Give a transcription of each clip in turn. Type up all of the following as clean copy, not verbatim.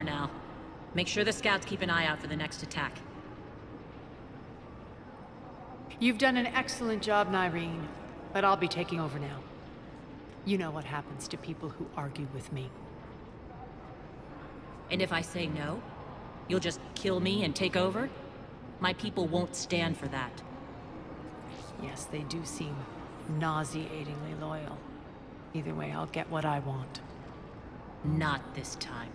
now. Make sure the scouts keep an eye out for the next attack. You've done an excellent job, Nyreen, but I'll be taking over now. You know what happens to people who argue with me. And if I say no, you'll just kill me and take over? My people won't stand for that. Yes, they do seem nauseatingly loyal. Either way, I'll get what I want. Not this time.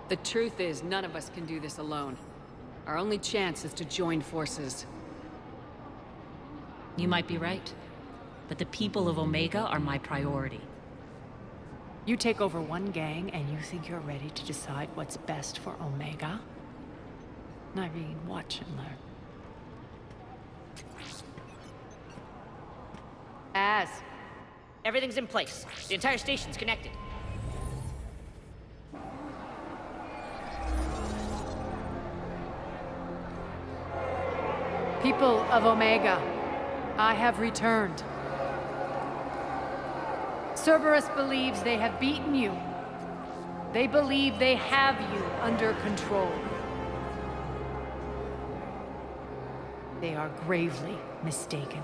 The truth is, none of us can do this alone. Our only chance is to join forces. You might be right, but the people of Omega are my priority. You take over one gang and you think you're ready to decide what's best for Omega? Nyreen, watch and learn. Everything's in place. The entire station's connected. People of Omega, I have returned. Cerberus believes they have beaten you. They believe they have you under control. They are gravely mistaken.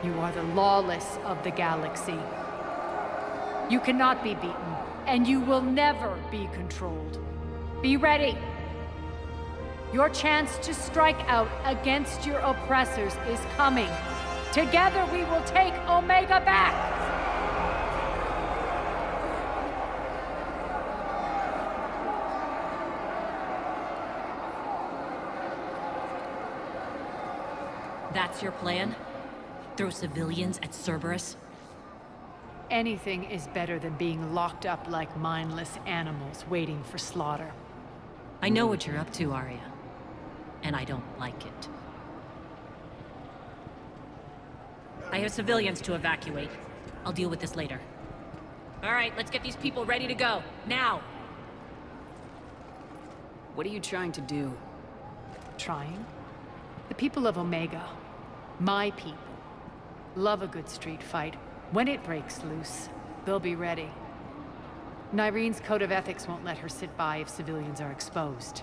You are the lawless of the galaxy. You cannot be beaten, and you will never be controlled. Be ready. Your chance to strike out against your oppressors is coming. Together we will take Omega back! That's your plan? Throw civilians at Cerberus? Anything is better than being locked up like mindless animals waiting for slaughter. I know what you're up to, Arya. And I don't like it. I have civilians to evacuate. I'll deal with this later. All right, let's get these people ready to go. Now! What are you trying to do? Trying? The people of Omega, my people, love a good street fight. When it breaks loose, they'll be ready. Nyreen's code of ethics won't let her sit by if civilians are exposed.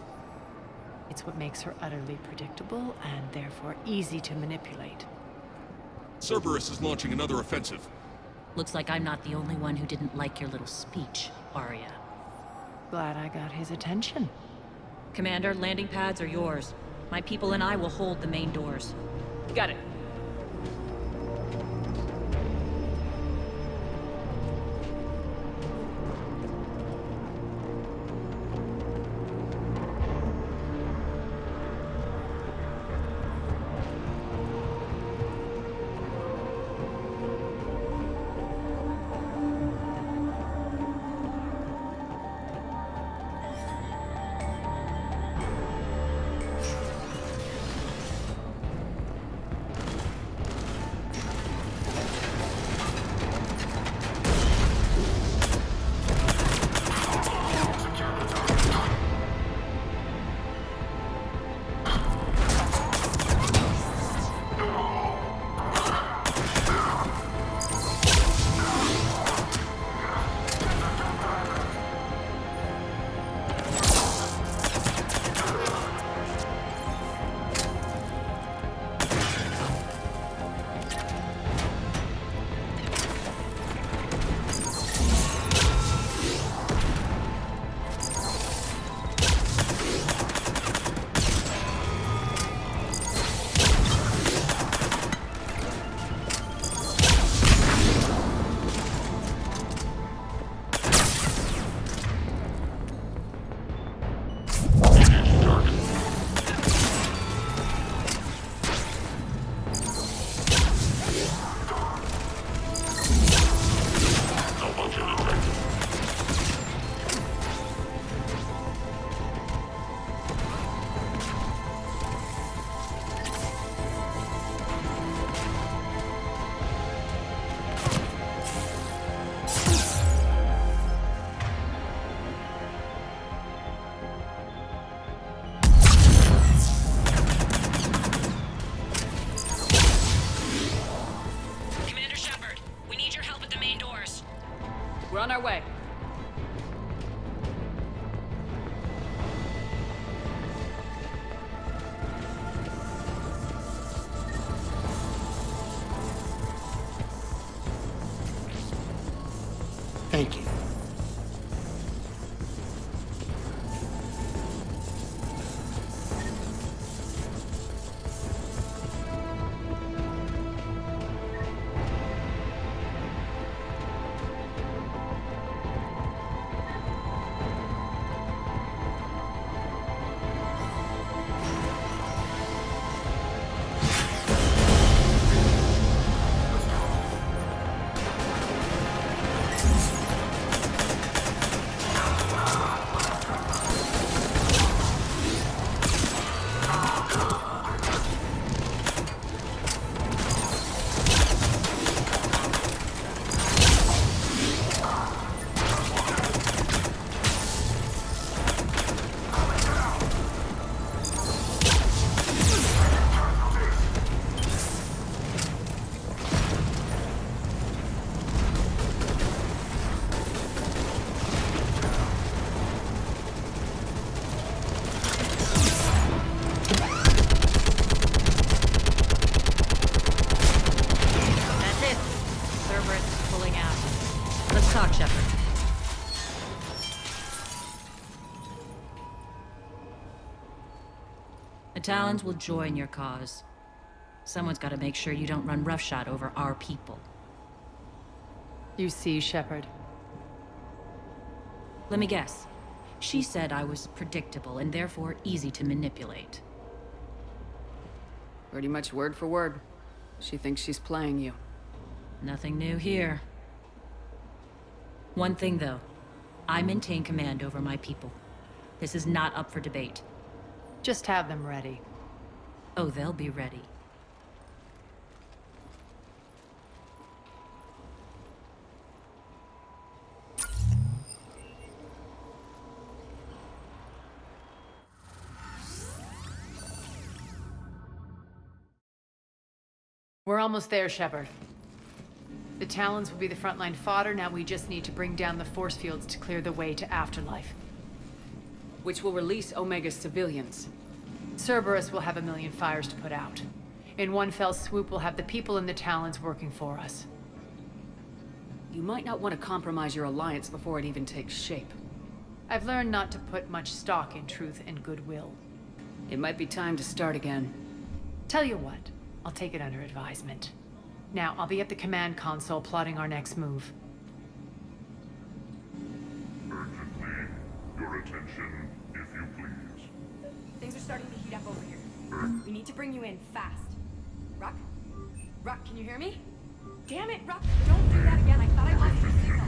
It's what makes her utterly predictable and therefore easy to manipulate. Cerberus is launching another offensive. Looks like I'm not the only one who didn't like your little speech, Arya. Glad I got his attention. Commander, landing pads are yours. My people and I will hold the main doors. Got it. Thank you. That's it. Cerberus is pulling out. Let's talk, Shepard. The Talons will join your cause. Someone's got to make sure you don't run roughshod over our people. You see, Shepard. Let me guess. She said I was predictable and therefore easy to manipulate. Pretty much word for word. She thinks she's playing you. Nothing new here. One thing, though. I maintain command over my people. This is not up for debate. Just have them ready. Oh, they'll be ready. We're almost there, Shepard. The Talons will be the frontline fodder, now we just need to bring down the force fields to clear the way to Afterlife. Which will release Omega's civilians. Cerberus will have a million fires to put out. In one fell swoop, we'll have the people in the Talons working for us. You might not want to compromise your alliance before it even takes shape. I've learned not to put much stock in truth and goodwill. It might be time to start again. Tell you what, I'll take it under advisement. Now, I'll be at the command console plotting our next move. Urgently, your attention, if you please. Things are starting to heat up over here. We need to bring you in fast. Ruck? Ruck, can you hear me? Damn it, Ruck! Don't do that again. I thought I lost your signal.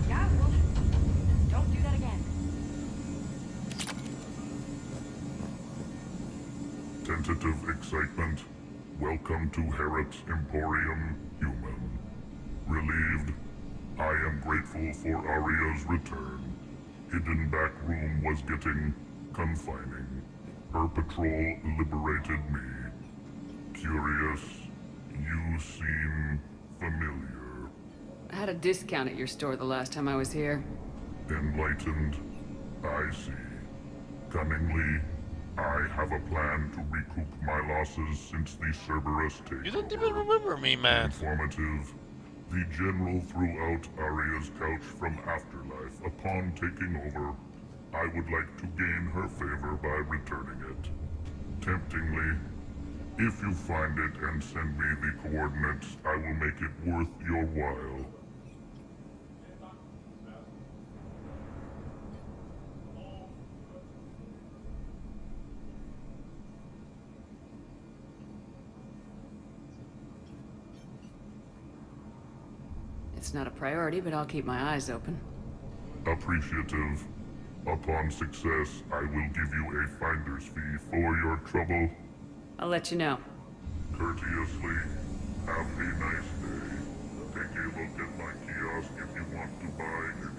Yeah, well, don't do that again. Tentative excitement. Welcome to Herod Emporium, human. Relieved. I am grateful for Aria's return. Hidden back room was getting confining. Her patrol liberated me. Curious, you seem familiar. I had a discount at your store the last time I was here. Enlightened, I see. Cunningly, I have a plan to recoup my losses since the Cerberus take. You don't even remember me, man. Informative. The General threw out Aria's couch from Afterlife. Upon taking over, I would like to gain her favor by returning it. Temptingly, if you find it and send me the coordinates, I will make it worth your while. It's not a priority, but I'll keep my eyes open. Appreciative. Upon success, I will give you a finder's fee for your trouble. I'll let you know. Courteously, have a nice day. Take a look at my kiosk if you want to buy anything.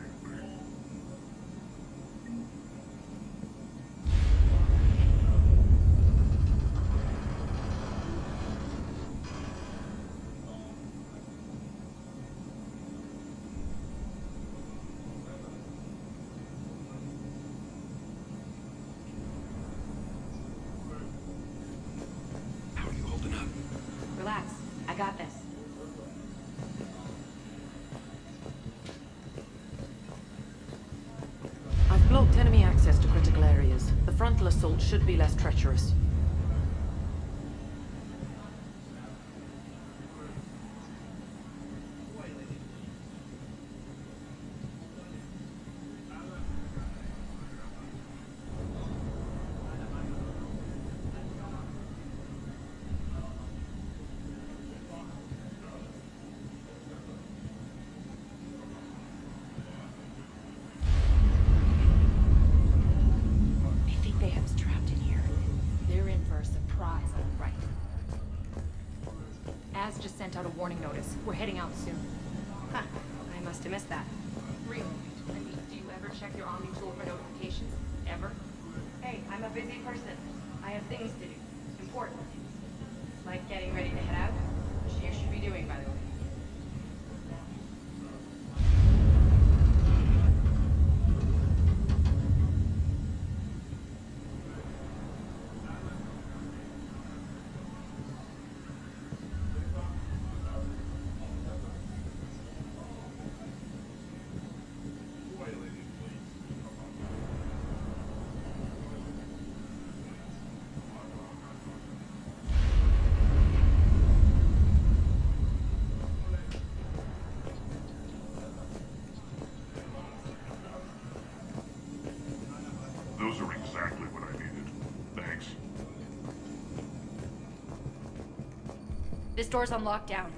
How are you holding up? Relax. I got this. frontal assault should be less treacherous. I think they have us trapped in here. They're in for a surprise, all right. Az just sent out a warning notice. We're heading out soon. Huh. I must have missed that. Really? I mean, do you ever check your Omni tool for notifications? Ever? Hey, I'm a busy person. I have things to do. Important things. Like getting ready to head out, which you should be doing, by the way. Those are exactly what I needed. Thanks. This door's on lockdown.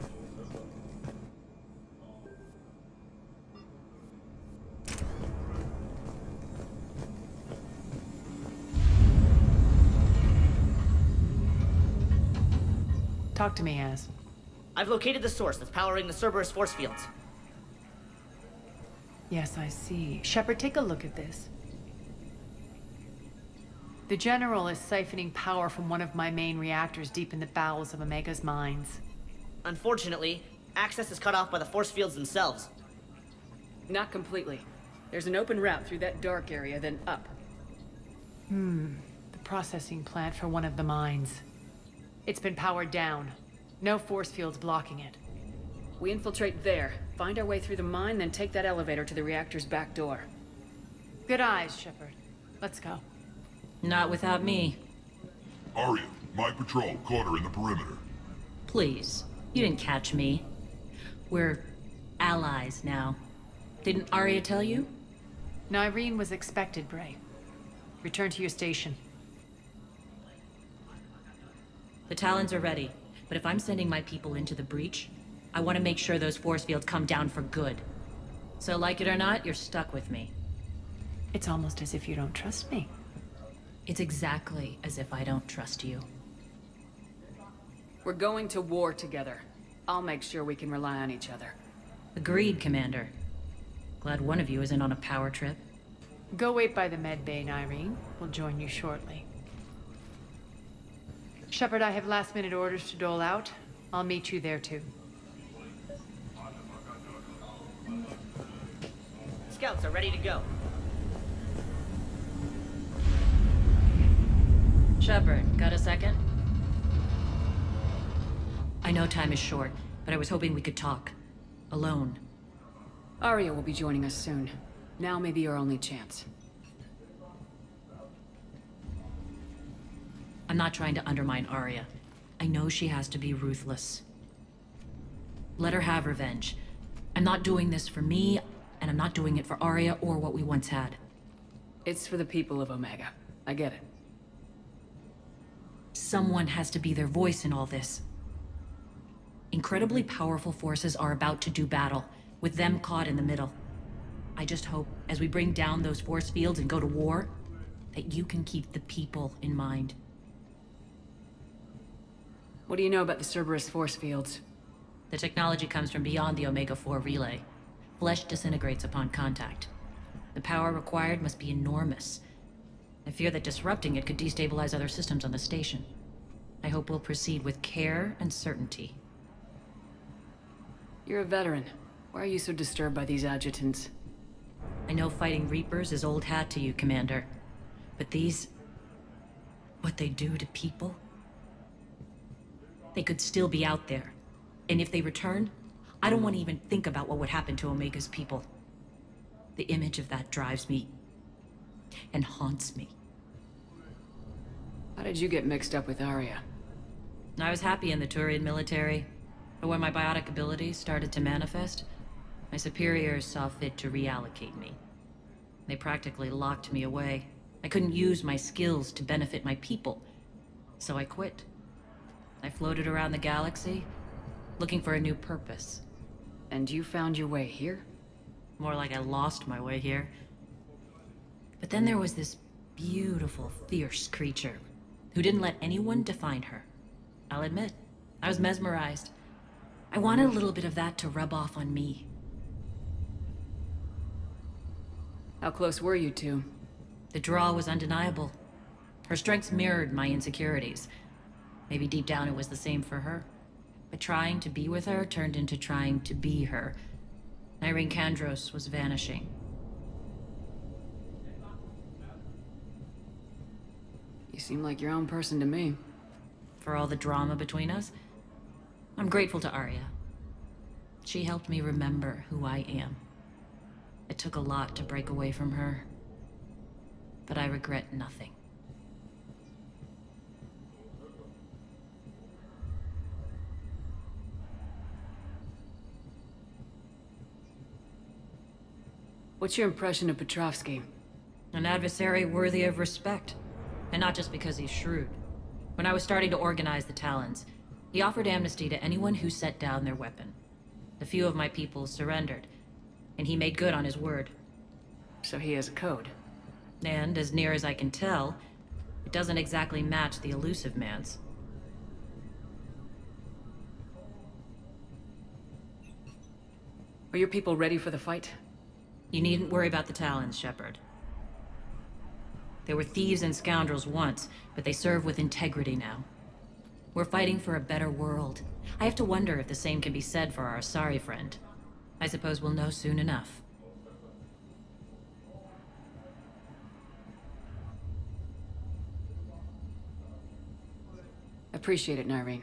Talk to me, Az. I've located the source that's powering the Cerberus force fields. Yes, I see. Shepard, take a look at this. The General is siphoning power from one of my main reactors deep in the bowels of Omega's mines. Unfortunately, access is cut off by the force fields themselves. Not completely. There's an open route through that dark area, then up. The processing plant for one of the mines. It's been powered down. No force fields blocking it. We infiltrate there, find our way through the mine, then take that elevator to the reactor's back door. Good eyes, Shepard. Let's go. Not without me. Arya, my patrol caught her in the perimeter. Please. You didn't catch me. We're allies now. Didn't Arya tell you? Nyreen was expected, Bray. Return to your station. The Talons are ready, but if I'm sending my people into the breach, I want to make sure those force fields come down for good. So like it or not, you're stuck with me. It's almost as if you don't trust me. It's exactly as if I don't trust you. We're going to war together. I'll make sure we can rely on each other. Agreed, Commander. Glad one of you isn't on a power trip. Go wait by the med bay, Nyreen. We'll join you shortly. Shepard, I have last-minute orders to dole out. I'll meet you there, too. Scouts are ready to go. Shepard, got a second? I know time is short, but I was hoping we could talk. Alone. Arya will be joining us soon. Now may be your only chance. I'm not trying to undermine Arya. I know she has to be ruthless. Let her have revenge. I'm not doing this for me, and I'm not doing it for Arya or what we once had. It's for the people of Omega. I get it. Someone has to be their voice in all this. Incredibly powerful forces are about to do battle, with them caught in the middle. I just hope, as we bring down those force fields and go to war, that you can keep the people in mind. What do you know about the Cerberus force fields? The technology comes from beyond the Omega-4 relay. Flesh disintegrates upon contact. The power required must be enormous. I fear that disrupting it could destabilize other systems on the station. I hope we'll proceed with care and certainty. You're a veteran. Why are you so disturbed by these adjutants? I know fighting Reapers is old hat to you, Commander. But these... what they do to people? They could still be out there. And if they return, I don't want to even think about what would happen to Omega's people. The image of that drives me... and haunts me. How did you get mixed up with Arya? I was happy in the Turian military, but when my biotic abilities started to manifest, my superiors saw fit to reallocate me. They practically locked me away. I couldn't use my skills to benefit my people, so I quit. I floated around the galaxy, looking for a new purpose. And you found your way here? More like I lost my way here. But then there was this beautiful, fierce creature who didn't let anyone define her. I'll admit, I was mesmerized. I wanted a little bit of that to rub off on me. How close were you two? The draw was undeniable. Her strengths mirrored my insecurities. Maybe deep down it was the same for her. But trying to be with her turned into trying to be her. Nyreen Kandros was vanishing. You seem like your own person to me. For all the drama between us, I'm grateful to Arya. She helped me remember who I am. It took a lot to break away from her, but I regret nothing. What's your impression of Petrovsky? An adversary worthy of respect, and not just because he's shrewd. When I was starting to organize the Talons, he offered amnesty to anyone who set down their weapon. A few of my people surrendered, and he made good on his word. So he has a code. And, as near as I can tell, it doesn't exactly match the Elusive Man's. Are your people ready for the fight? You needn't worry about the Talons, Shepard. They were thieves and scoundrels once, but they serve with integrity now. We're fighting for a better world. I have to wonder if the same can be said for our Asari friend. I suppose we'll know soon enough. Appreciate it, Nyreen.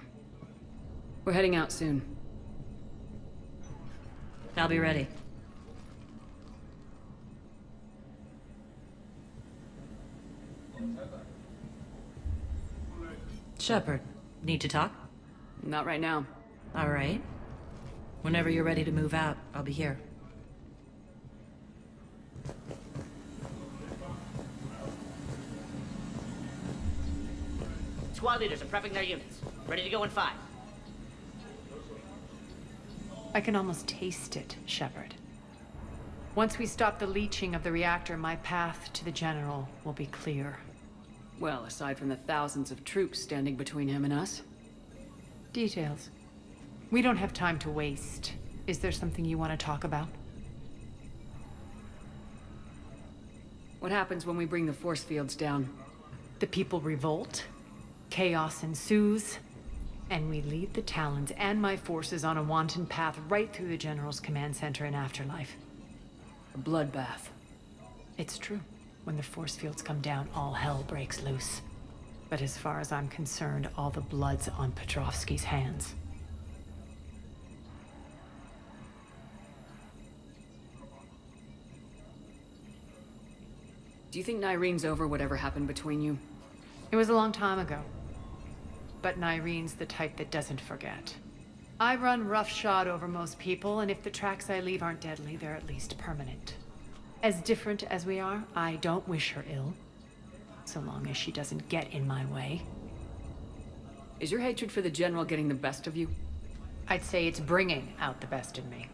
We're heading out soon. I'll be ready. Shepard, need to talk? Not right now. All right. Whenever you're ready to move out, I'll be here. Squad leaders are prepping their units. Ready to go in 5. I can almost taste it, Shepard. Once we stop the leaching of the reactor, my path to the General will be clear. Well, aside from the thousands of troops standing between him and us. Details. We don't have time to waste. Is there something you want to talk about? What happens when we bring the force fields down? The people revolt, chaos ensues, and we lead the Talons and my forces on a wanton path right through the General's command center in Afterlife. A bloodbath. It's true. When the force fields come down, all hell breaks loose. But as far as I'm concerned, all the blood's on Petrovsky's hands. Do you think Nyreen's over whatever happened between you? It was a long time ago. But Nyreen's the type that doesn't forget. I run roughshod over most people, and if the tracks I leave aren't deadly, they're at least permanent. As different as we are, I don't wish her ill. So long as she doesn't get in my way. Is your hatred for the General getting the best of you? I'd say it's bringing out the best in me.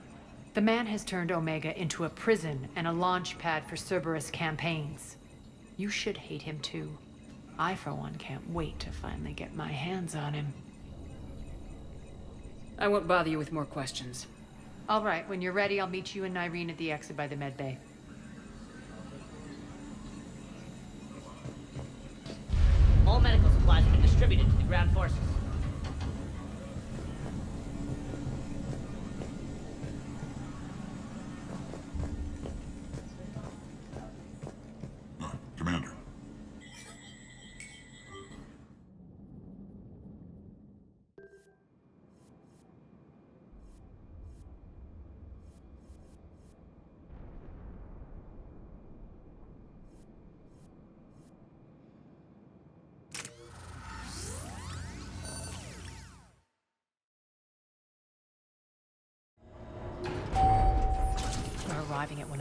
The man has turned Omega into a prison and a launch pad for Cerberus campaigns. You should hate him too. I, for one, can't wait to finally get my hands on him. I won't bother you with more questions. All right, when you're ready, I'll meet you and Nyreen at the exit by the med bay. All medical supplies have been distributed to the ground forces. Commander.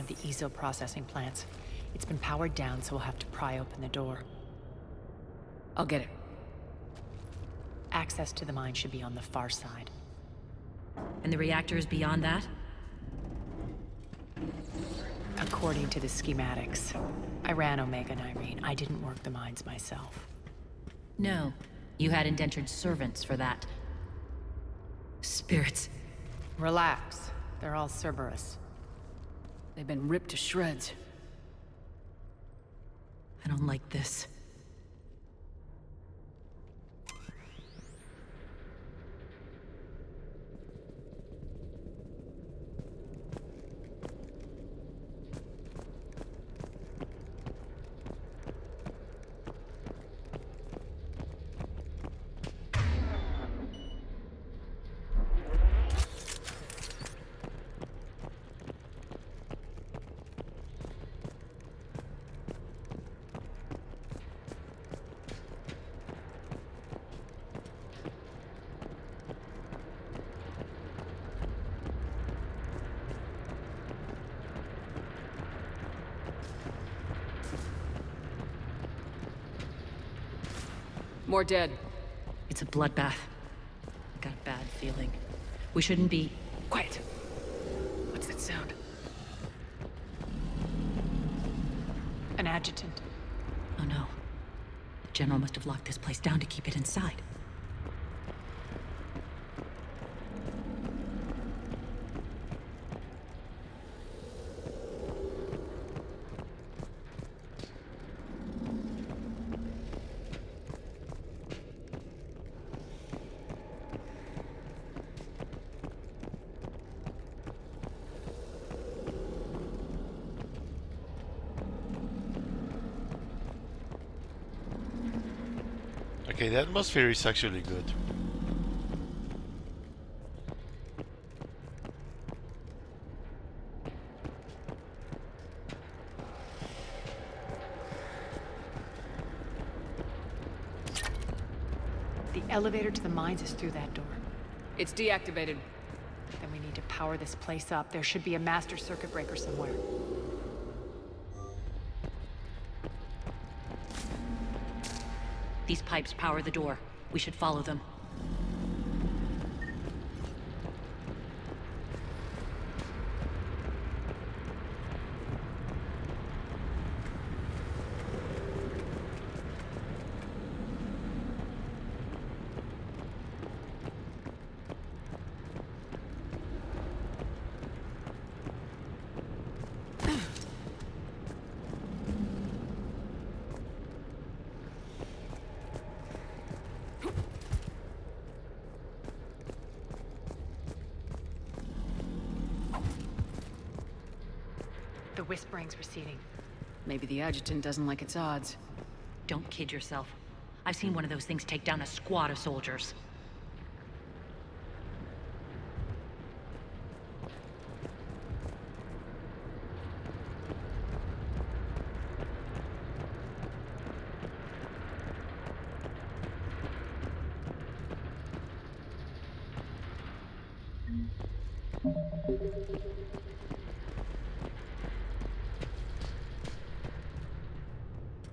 of the ESO processing plants. It's been powered down, so we'll have to pry open the door. I'll get it. Access to the mine should be on the far side. And the reactor is beyond that? According to the schematics. I ran Omega, Nyreen. I didn't work the mines myself. No. You had indentured servants for that. Spirits. Relax. They're all Cerberus. They've been ripped to shreds. I don't like this. More dead. It's a bloodbath. I got a bad feeling. We shouldn't be... Quiet! What's that sound? An adjutant. Oh no. The General must have locked this place down to keep it inside. Okay, the atmosphere is actually good. The elevator to the mines is through that door. It's deactivated. Then we need to power this place up. There should be a master circuit breaker somewhere. These pipes power the door. We should follow them. The whispering's receding. Maybe the adjutant doesn't like its odds. Don't kid yourself. I've seen one of those things take down a squad of soldiers.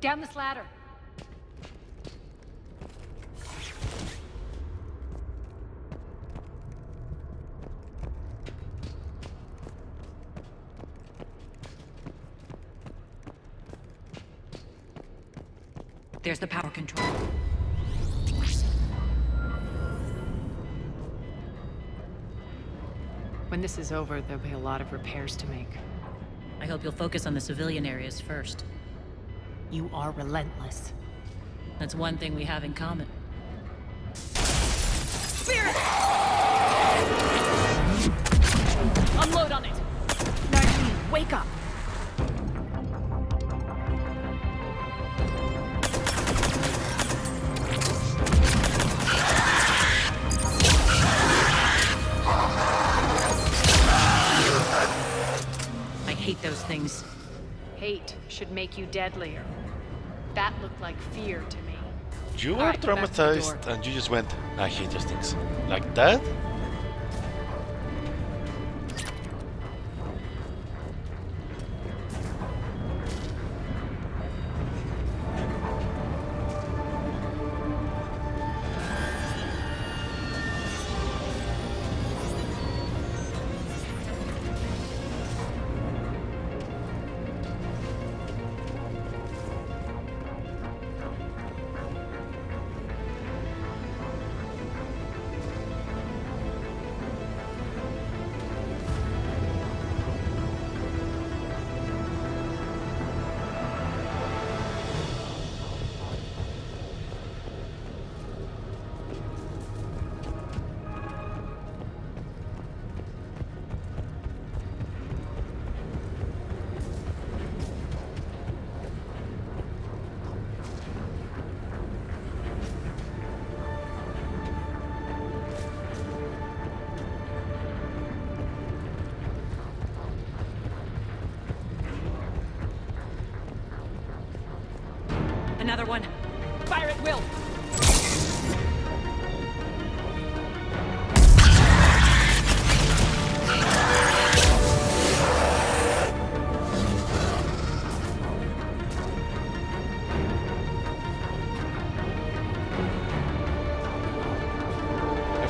Down this ladder. There's the power control. When this is over, there'll be a lot of repairs to make. I hope you'll focus on the civilian areas first. You are relentless. That's one thing we have in common. Spirit! Unload on it! Nyreen, wake up! I hate those things. Hate should make you deadlier. That looked like fear to me. You were Alright, back to the traumatized door. and you just went, I hate those things. Like that?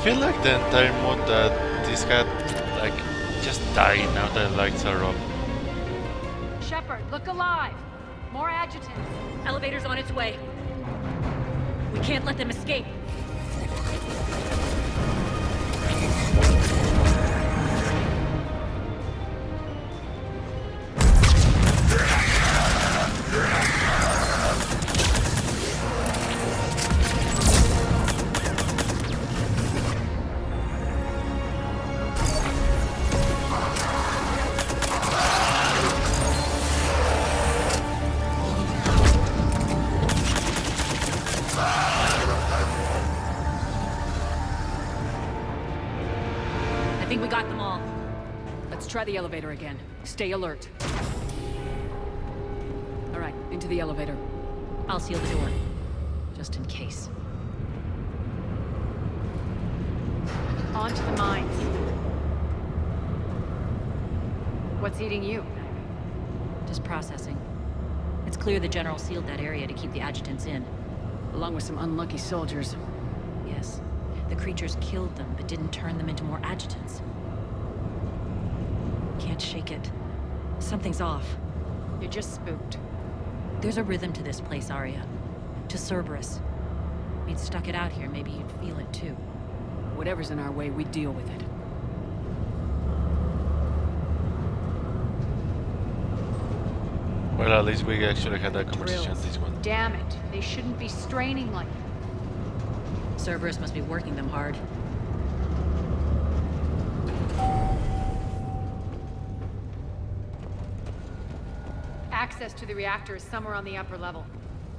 feel like the entire mood that this had, like, just died now that the lights are up. Shepard, look alive! More adjutants. Elevator's on its way. We can't let them escape. I think we got them all. Let's try the elevator again. Stay alert. All right, into the elevator. I'll seal the door. Just in case. On to the mines. What's eating you? Just processing. It's clear the General sealed that area to keep the adjutants in. Along with some unlucky soldiers. Yes. The creatures killed them, but didn't turn them into more adjutants. Can't shake it. Something's off. You're just spooked. There's a rhythm to this place, Arya. To Cerberus. If you'd stuck it out here, maybe you'd feel it too. Whatever's in our way, we deal with it. Well, at least we actually had that conversation Drills. this one. Damn it. They shouldn't be straining like that. Cerberus must be working them hard. Access to the reactor is somewhere on the upper level.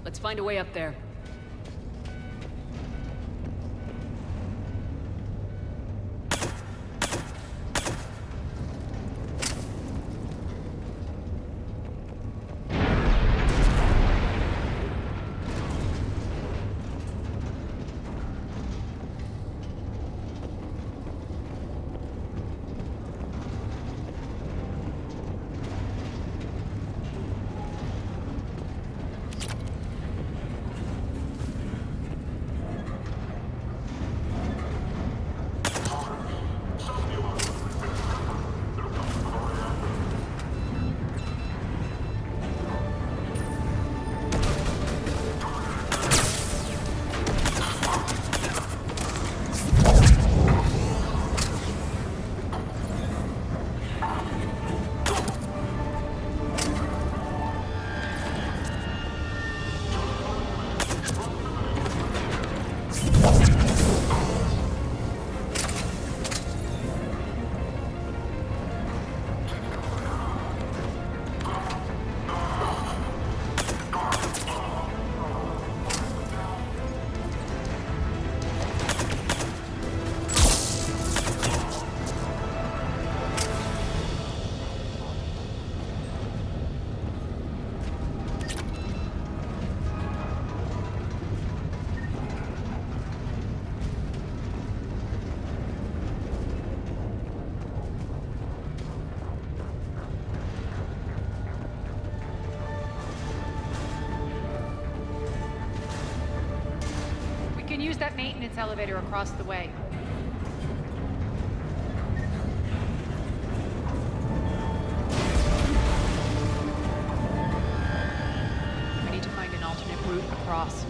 Let's find a way up there. We can use that maintenance elevator across the way. We need to find an alternate route across.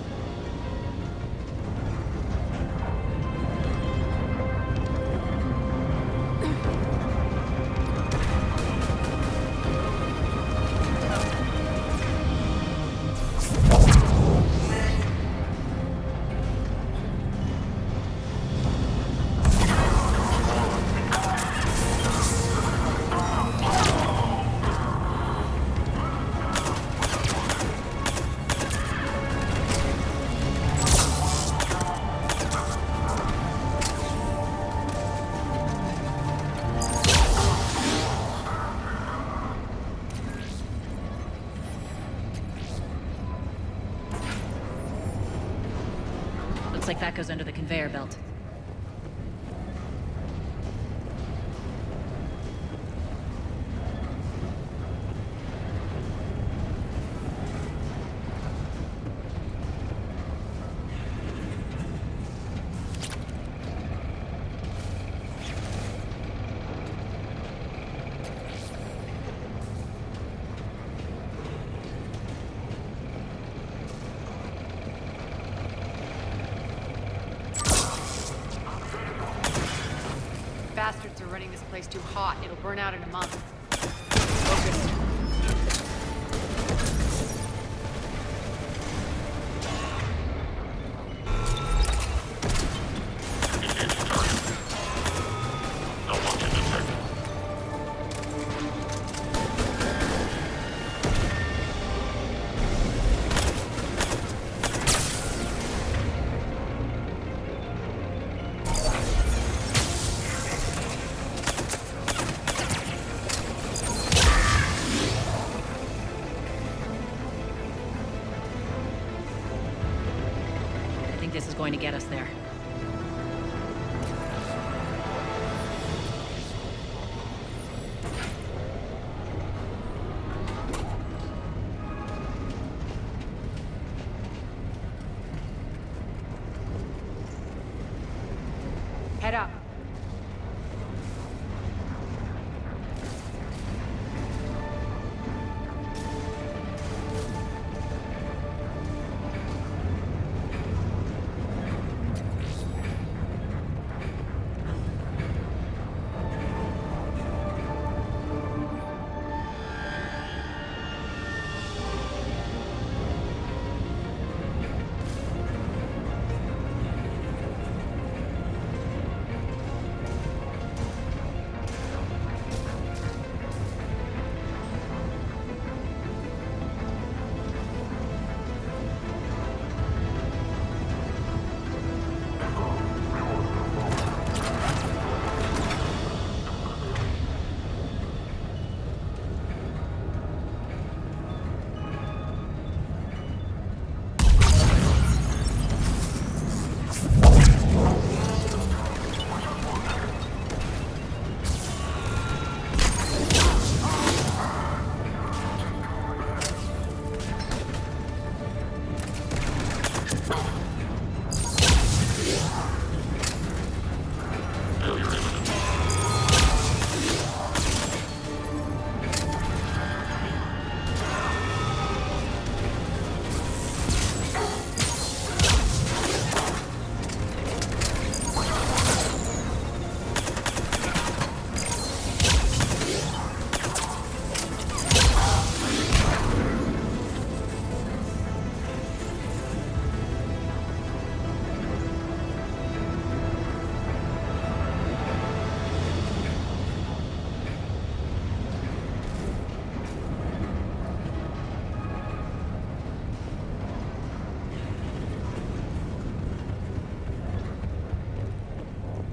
Looks like that goes under the conveyor belt. bastards are running this place too hot. It'll burn out in a month. Focused. I think this is going to get us there. Head up.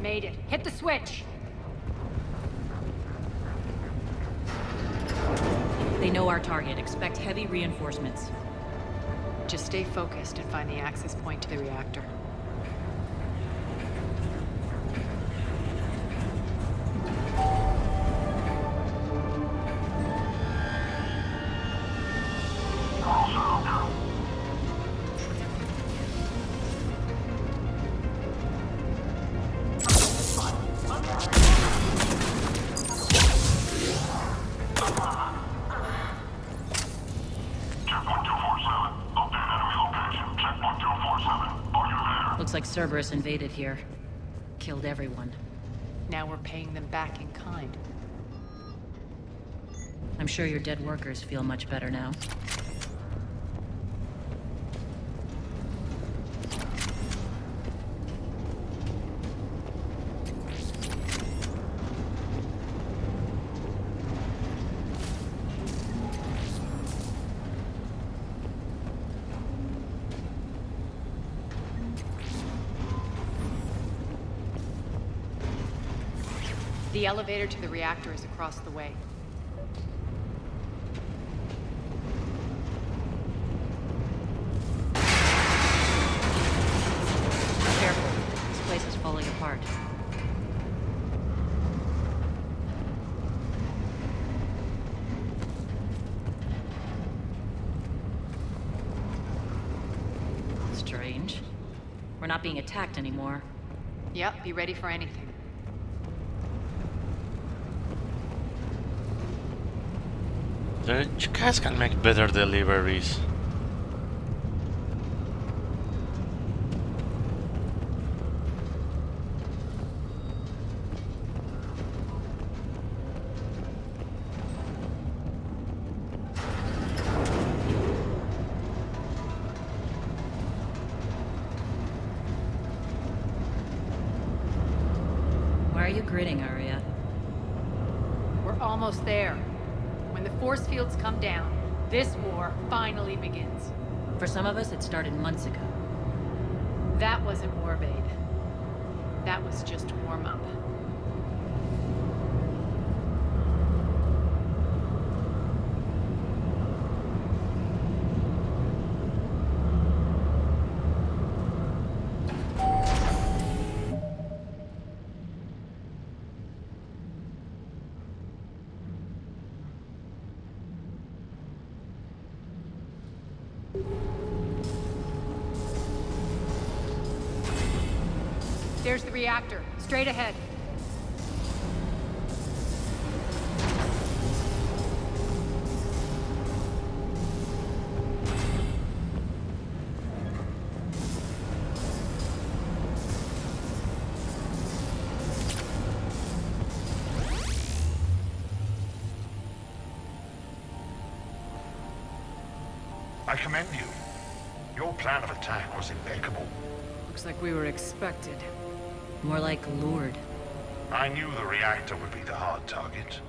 Made it. Hit the switch! They know our target. Expect heavy reinforcements. Just stay focused and find the access point to the reactor. Looks like Cerberus invaded here. Killed everyone. Now we're paying them back in kind. I'm sure your dead workers feel much better now. The elevator to the reactor is across the way. Careful. This place is falling apart. Strange. We're not being attacked anymore. Yep, be ready for anything. You guys can make better deliveries. are you grinning, Arya? We're almost there. When the force fields come down, this war finally begins. For some of us, it started months ago. That wasn't war, babe. That was just warm-up. There's the reactor, straight ahead. I commend you. Your plan of attack was impeccable. Looks like we were expected. More like lured. I knew the reactor would be the hard target.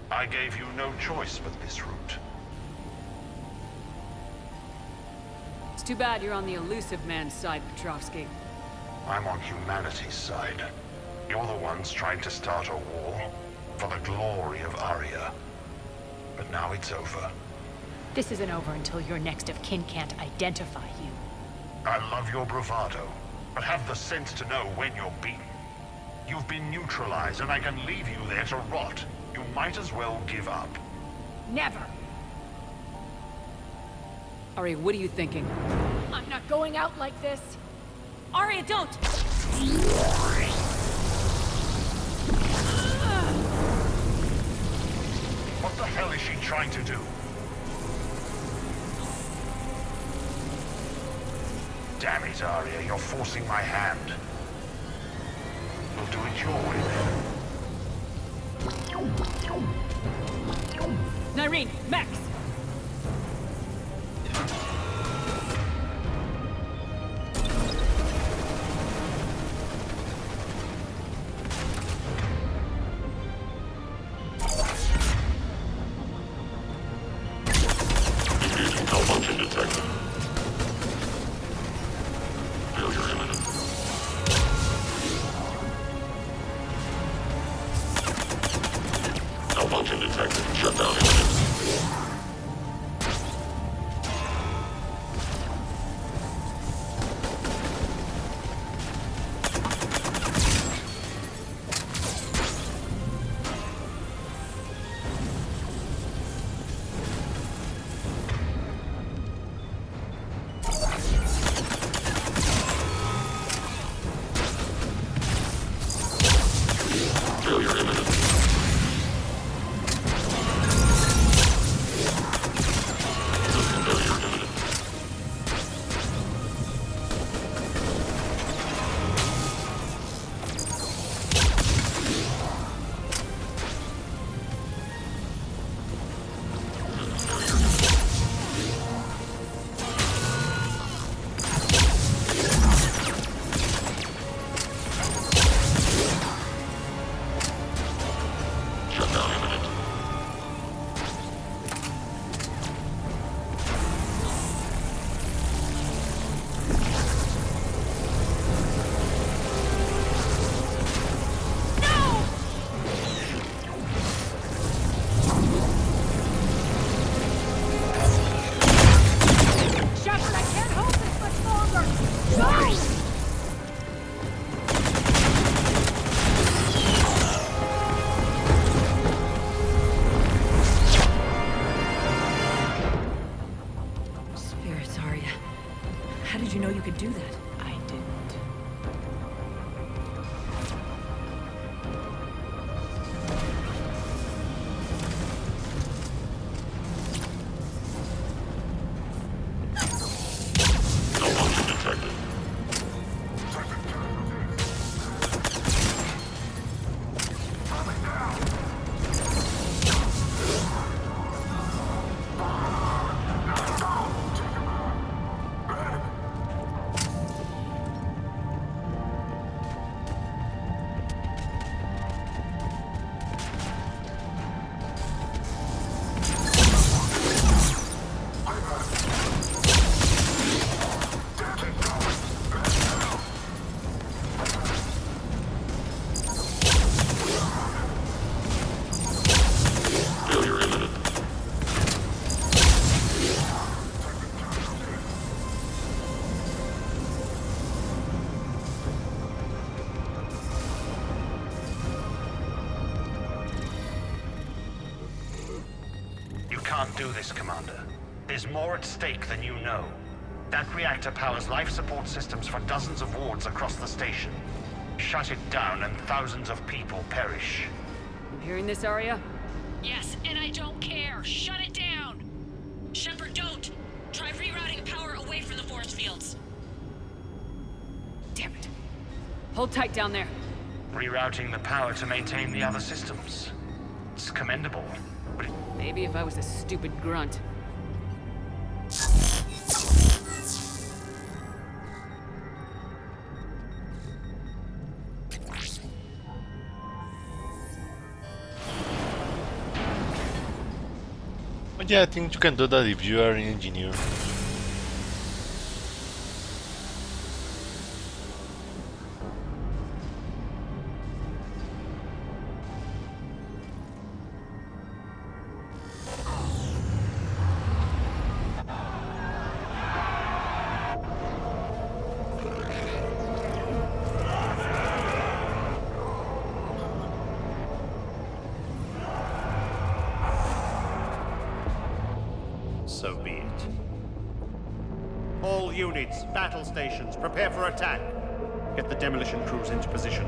I gave you no choice but this route. It's too bad you're on the elusive man's side, Petrovsky. I'm on humanity's side. You're the ones trying to start a war for the glory of Arya. But now it's over. This isn't over until your next of kin can't identify you. I love your bravado, but have the sense to know when you're beaten. You've been neutralized, and I can leave you there to rot. You might as well give up. Never! Ari, what are you thinking? I'm not going out like this! Arya, don't! What the hell is she trying to do? Damn it, Arya, you're forcing my hand. We'll do it your way, then. Nyreen, Max! Malfunction detected. Failure imminent. Malfunction detected. Shutdown imminent. Failure imminent. System failure imminent. can't do this, Commander. There's more at stake than you know. That reactor powers life support systems for dozens of wards across the station. Shut it down and thousands of people perish. You hearing this, Arya? Yes, and I don't care. Shut it down! Shepard, don't! Try rerouting power away from the force fields. Damn it. Hold tight down there. Rerouting the power to maintain the other systems. It's commendable, but Maybe if I was a stupid grunt. But yeah, I think you can do that if you are an engineer. So be it. All units, battle stations, prepare for attack. Get the demolition crews into position.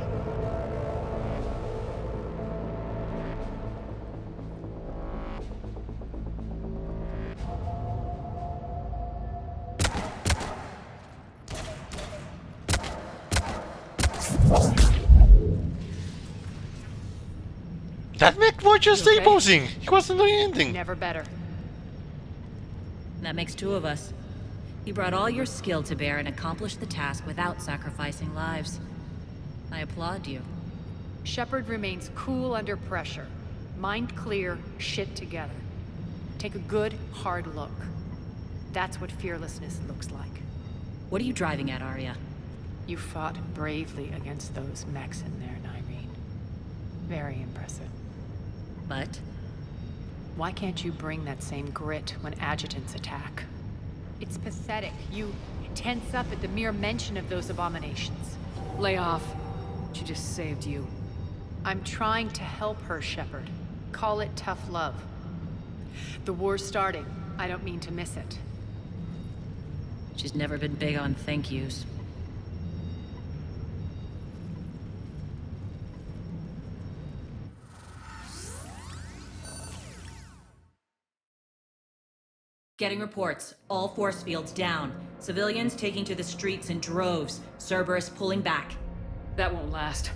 That mech was just You okay? posing. He wasn't doing anything. Never better. That makes two of us. You brought all your skill to bear and accomplished the task without sacrificing lives. I applaud you. Shepard remains cool under pressure. Mind clear, shit together. Take a good, hard look. That's what fearlessness looks like. What are you driving at, Arya? You fought bravely against those mechs in there, Nyreen. Very impressive. But Why can't you bring that same grit when adjutants attack? It's pathetic. You tense up at the mere mention of those abominations. Lay off. She just saved you. I'm trying to help her, Shepard. Call it tough love. The war's starting. I don't mean to miss it. she's never been big on thank yous. Getting reports. All force fields down. Civilians taking to the streets in droves. Cerberus pulling back. That won't last.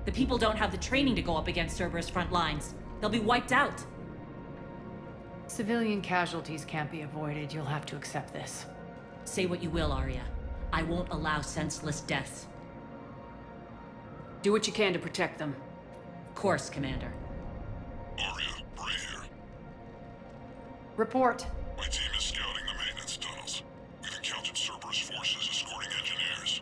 The people don't have the training to go up against Cerberus front lines. They'll be wiped out. Civilian casualties can't be avoided. You'll have to accept this. Say what you will, Arya. I won't allow senseless deaths. Do what you can to protect them. Of course, Commander. Arya, Bray here. Report. My team is scouting the maintenance tunnels. We've encountered Cerberus forces escorting engineers.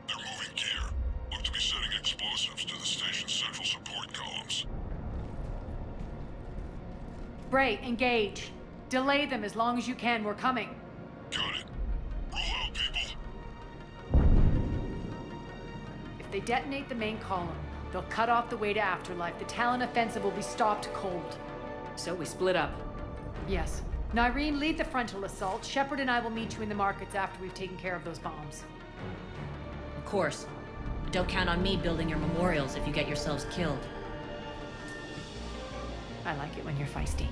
They're moving gear. Look to be setting explosives to the station's central support columns. Bray, engage. Delay them as long as you can. We're coming. Got it. Roll out, people. If they detonate the main column, they'll cut off the way to Afterlife. The Talon offensive will be stopped cold. So we split up. Yes. Nyreen, lead the frontal assault. Shepard and I will meet you in the markets after we've taken care of those bombs. Of course. But don't count on me building your memorials if you get yourselves killed. I like it when you're feisty.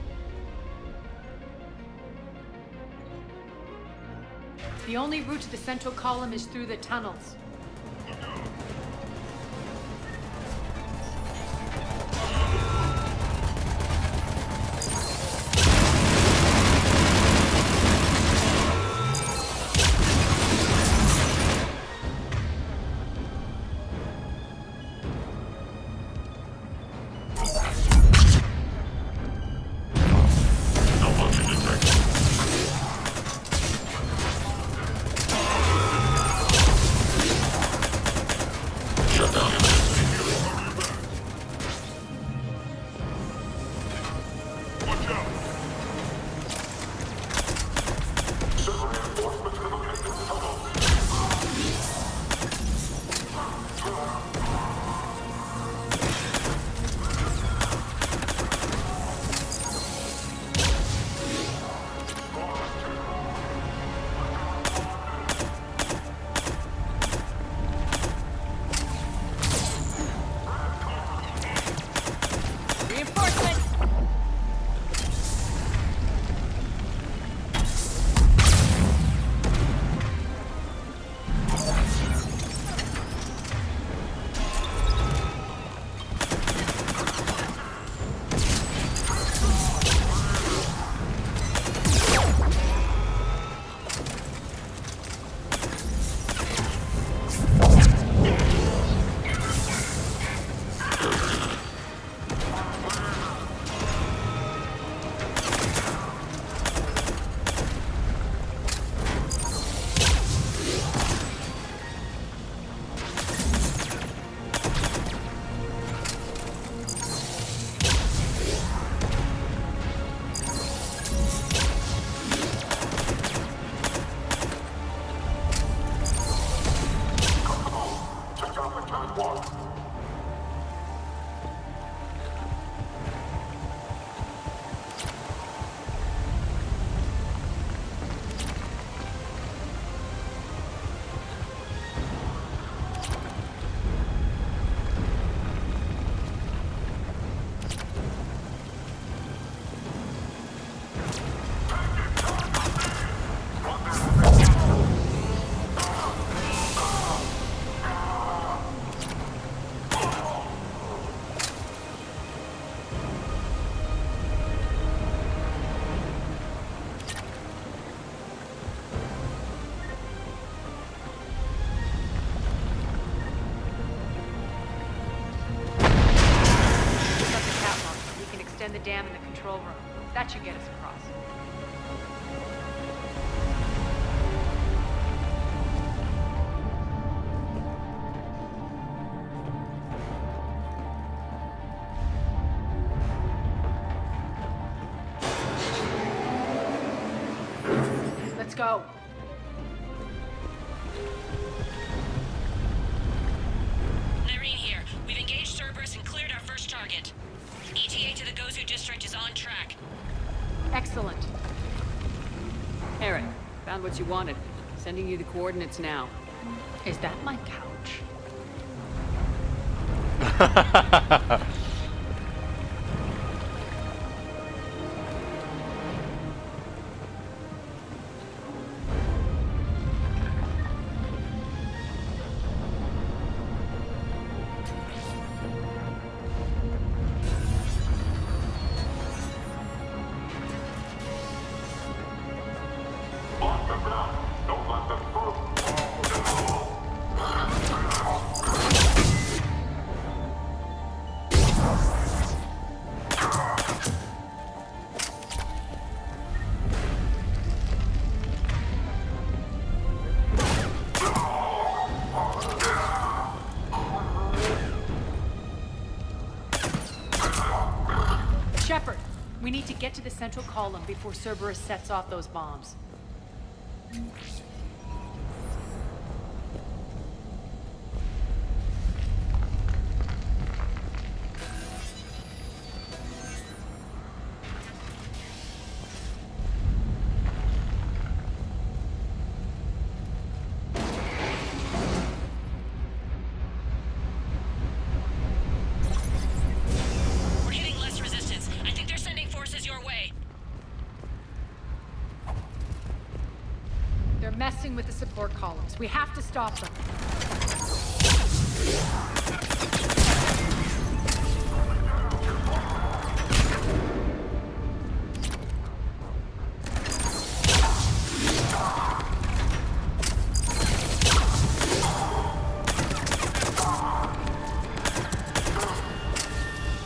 The only route to the central column is through the tunnels. the dam in the control room. That should get us across. Let's go. Irene here. We've engaged Cerberus and cleared our first target. ETA to the Gozu district is on track. Excellent. Aaron, found what you wanted. Sending you the coordinates now. Is that my couch? Shepard, we need to get to the central column before Cerberus sets off those bombs. We're hitting less resistance. I think they're sending forces your way. They're messing with the support columns. We have to stop them.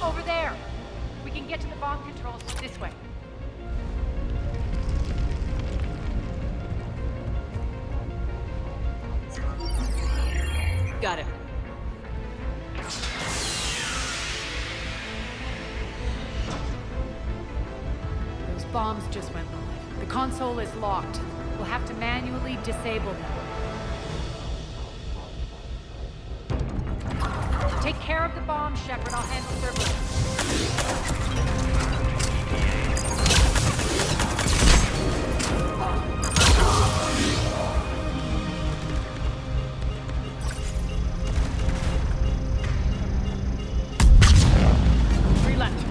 Over there. We can get to the bomb controls this way. Got it. Those bombs just went live. The console is locked. We'll have to manually disable them. Take care of the bomb, Shepard. I'll handle Cerberus. Three left.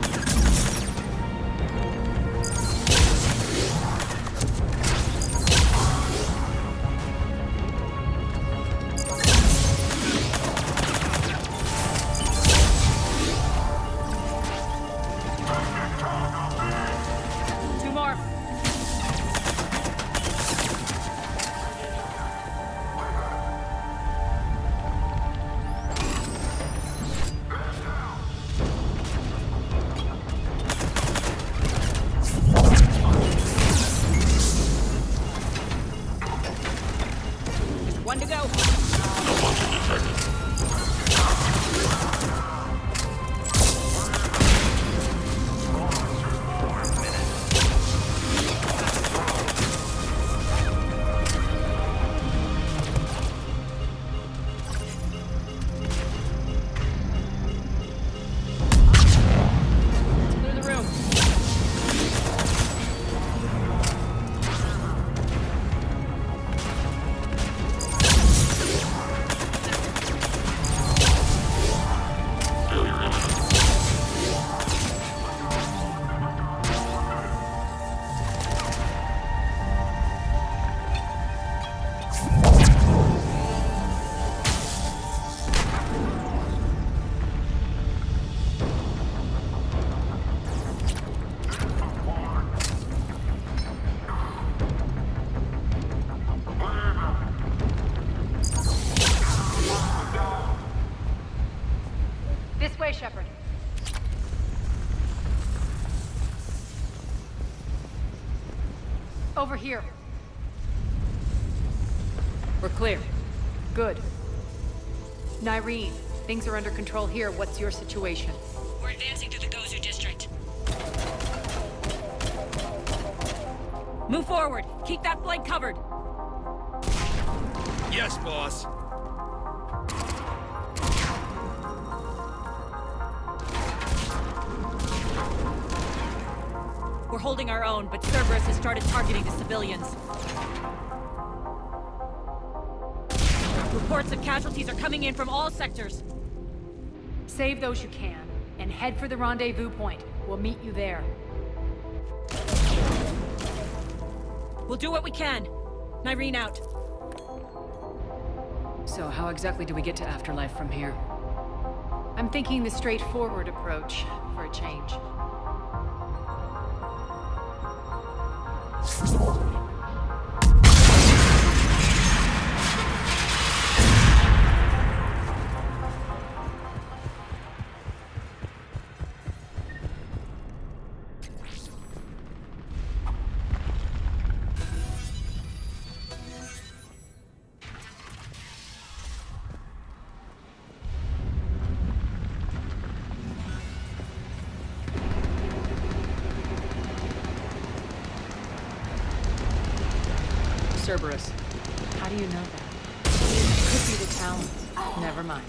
Two more. Just one to go. Let's clear the room. This way, Shepard. Over here. We're clear. Good. Nyreen, things are under control here. What's your situation? We're advancing through the Gozu district. Move forward. Keep that flank covered. Yes, boss. We're holding our own, but Cerberus has started targeting the civilians. Reports of casualties are coming in from all sectors. Save those you can, and head for the rendezvous point. We'll meet you there. We'll do what we can. Nyreen out. So how exactly do we get to Afterlife from here? I'm thinking the straightforward approach, for a change. Cerberus. How do you know that? Could be the Talons. Never mind.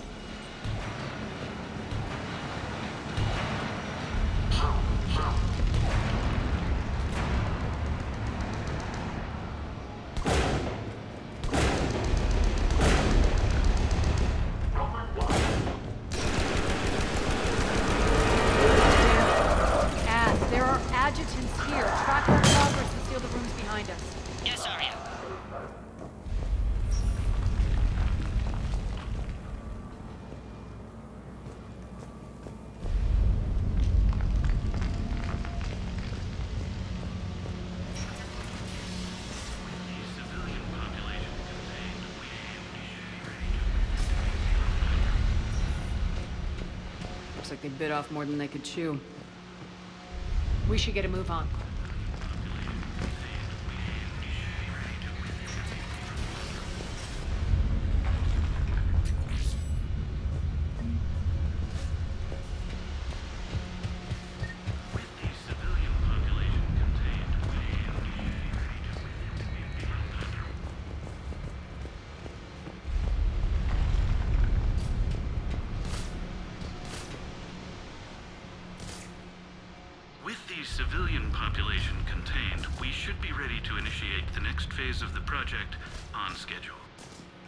There are adjutants here. Track our progress and seal the rooms behind us. Yes, Arya. Looks like they bit off more than they could chew. We should get a move on. Civilian population contained, we should be ready to initiate the next phase of the project on schedule.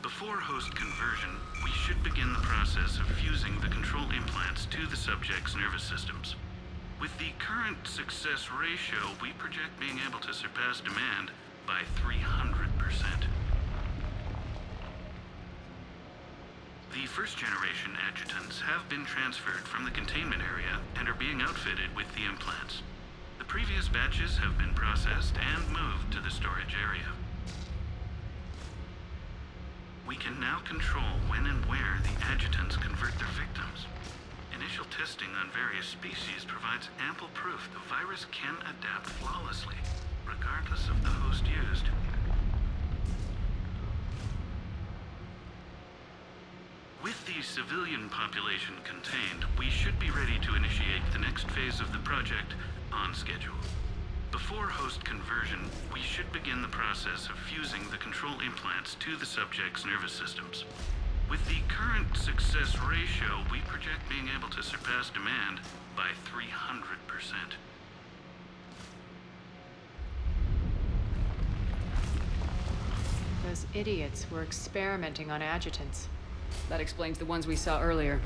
Before host conversion, we should begin the process of fusing the control implants to the subject's nervous systems. With the current success ratio, we project being able to surpass demand by 300%. The first-generation adjutants have been transferred from the containment area and are being outfitted with the implants. The previous batches have been processed and moved to the storage area. We can now control when and where the adjutants convert their victims. Initial testing on various species provides ample proof the virus can adapt flawlessly, regardless of the host used. With the civilian population contained, we should be ready to initiate the next phase of the project on schedule. Before host conversion, we should begin the process of fusing the control implants to the subject's nervous systems. With the current success ratio, we project being able to surpass demand by 300%. Those idiots were experimenting on adjutants. That explains the ones we saw earlier.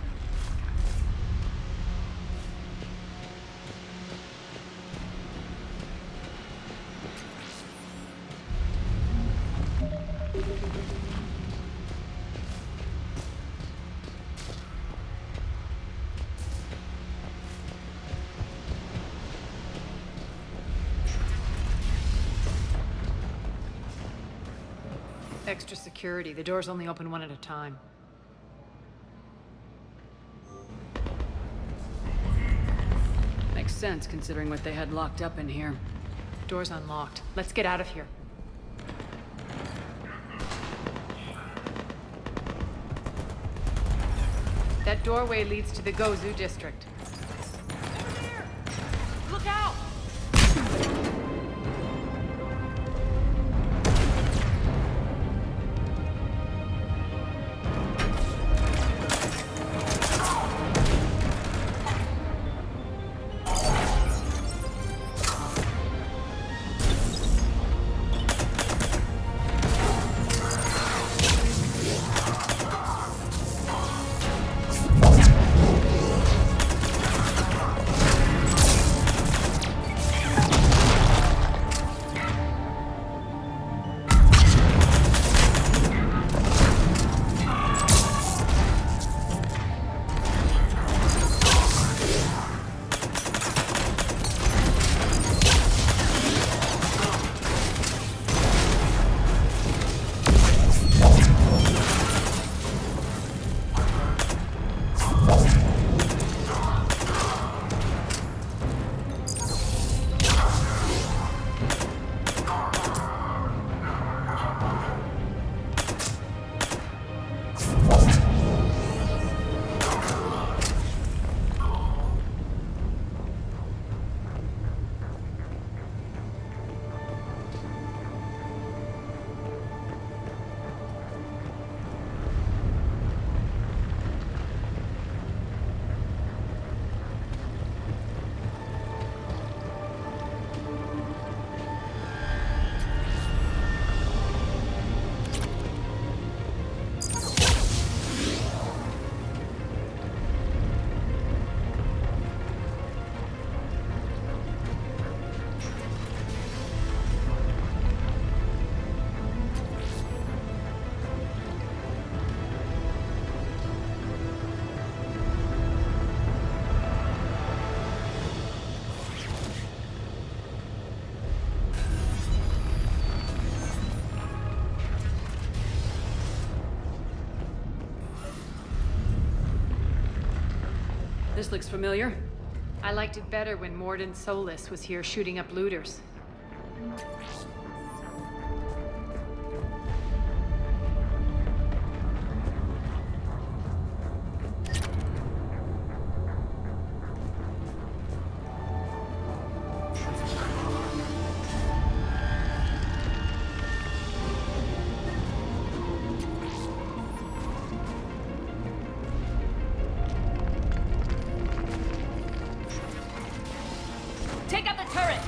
Extra security. The doors only open one at a time. Makes sense, considering what they had locked up in here. Door's unlocked. Let's get out of here. That doorway leads to the Gozu district. Look out! This looks familiar. I liked it better when Mordin Solus was here shooting up looters. Take out the turret!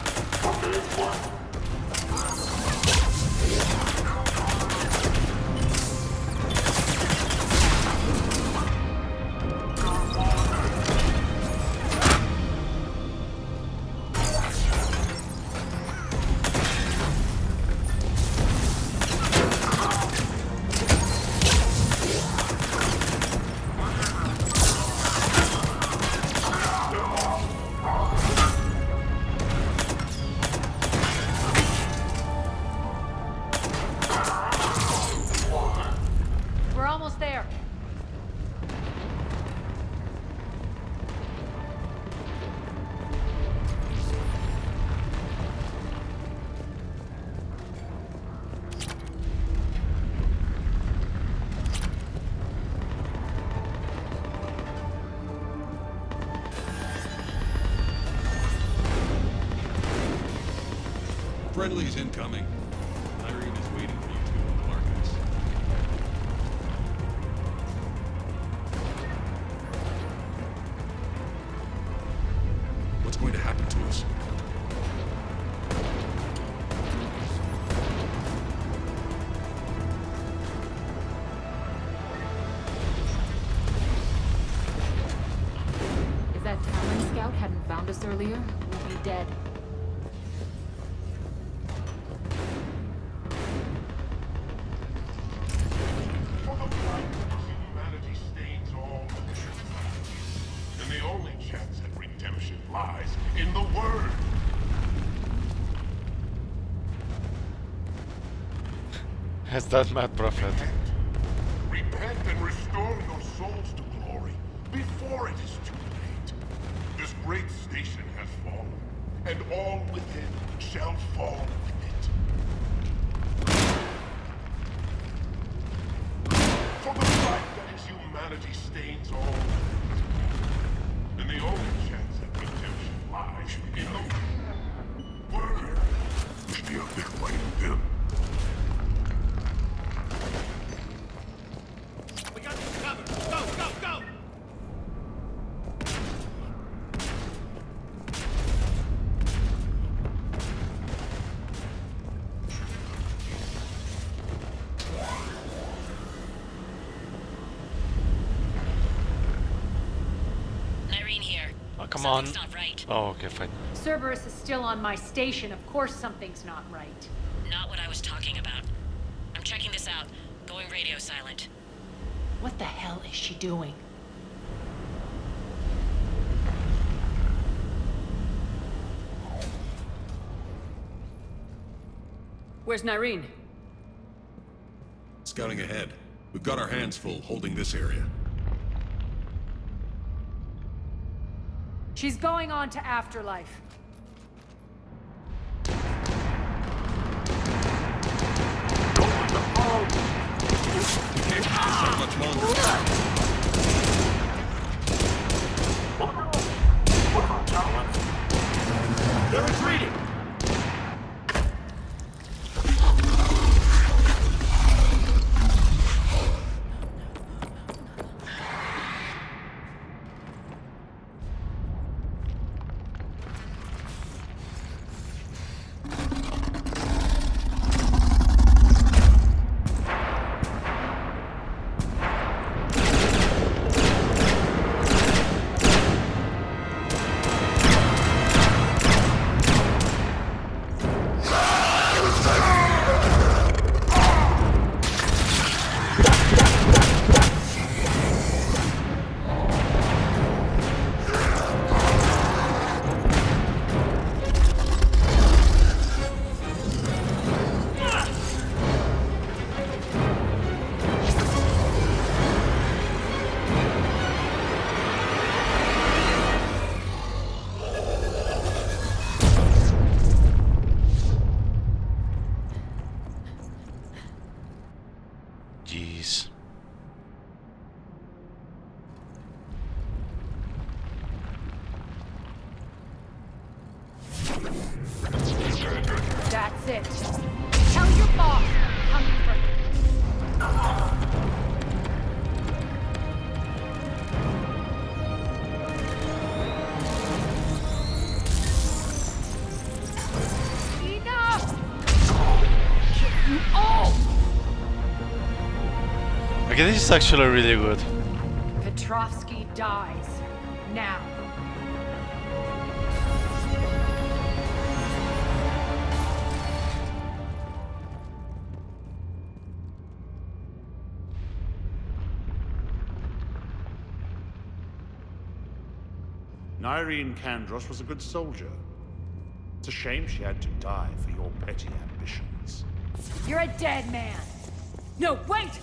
We're almost there. Friendly's incoming. Irene is waiting for you two on the markets. What's going to happen to us? If that Talon scout hadn't found us earlier, we'd be dead. Humanity stains all nations. And the only chance at redemption lies in the Word. Has that mad prophet? Repent and restore your souls to glory before it is too late. This great station has fallen, and all within shall fall with it. For the light that is humanity stains all, and the only chance at redemption lies in the word. Must be a big fight with them. We got you covered. Go, go, go! Nyreen here. Oh, come on. Something's not right. Oh, okay, fine. Cerberus is still on my station. Of course something's not right. Not what I was talking about. I'm checking this out. Going radio silent. What the hell is she doing? Where's Nyreen? Scouting ahead. We've got our hands full holding this area. She's going on to Afterlife. We can't keep this up much longer. They're retreating! Jeez. That's it. Tell your boss I'm coming for him. Enough! You all! Okay, this is actually really good. Petrovsky dies. Now. Nyreen Kandros was a good soldier. It's a shame she had to die for your petty ambitions. You're a dead man. No, wait!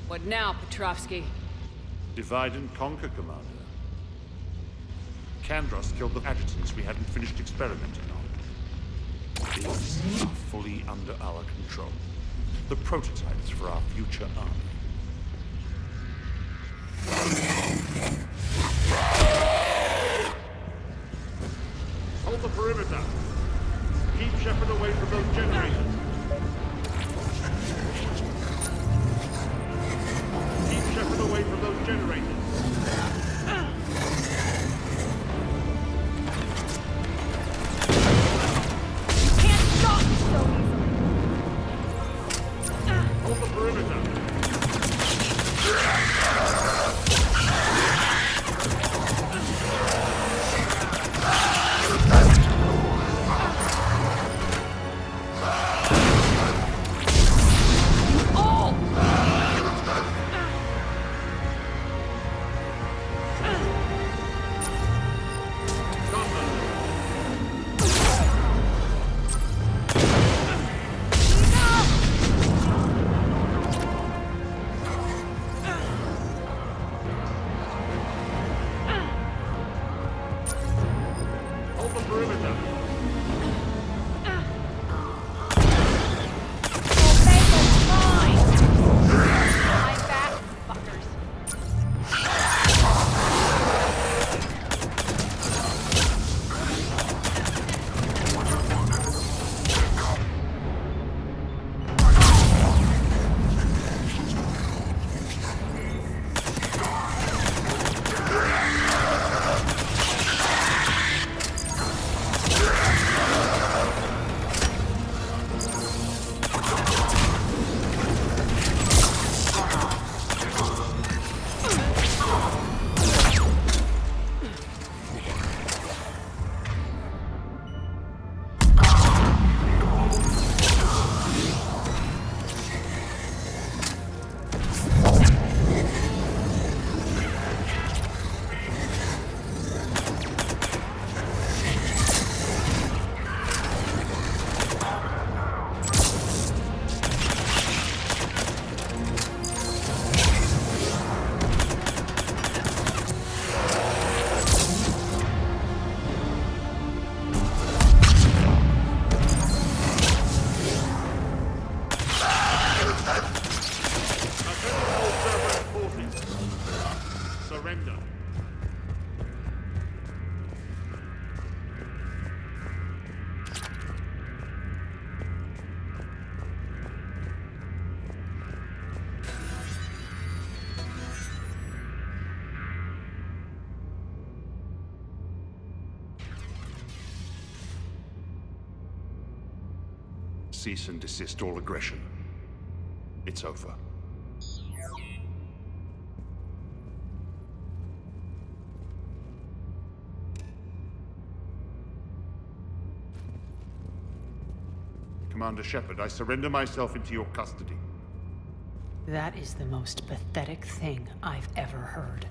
What now, Petrovsky? Divide and conquer, Commander. Kandros killed the adjutants we hadn't finished experimenting on. These are fully under our control. The prototypes for our future army. Hold the perimeter. Keep Shepard away from those generators. Keep Shepard away from those generators. Can't stop me so easily. Hold the perimeter. surrender. Cease and desist all aggression. It's over. Commander Shepard, I surrender myself into your custody. That is the most pathetic thing I've ever heard.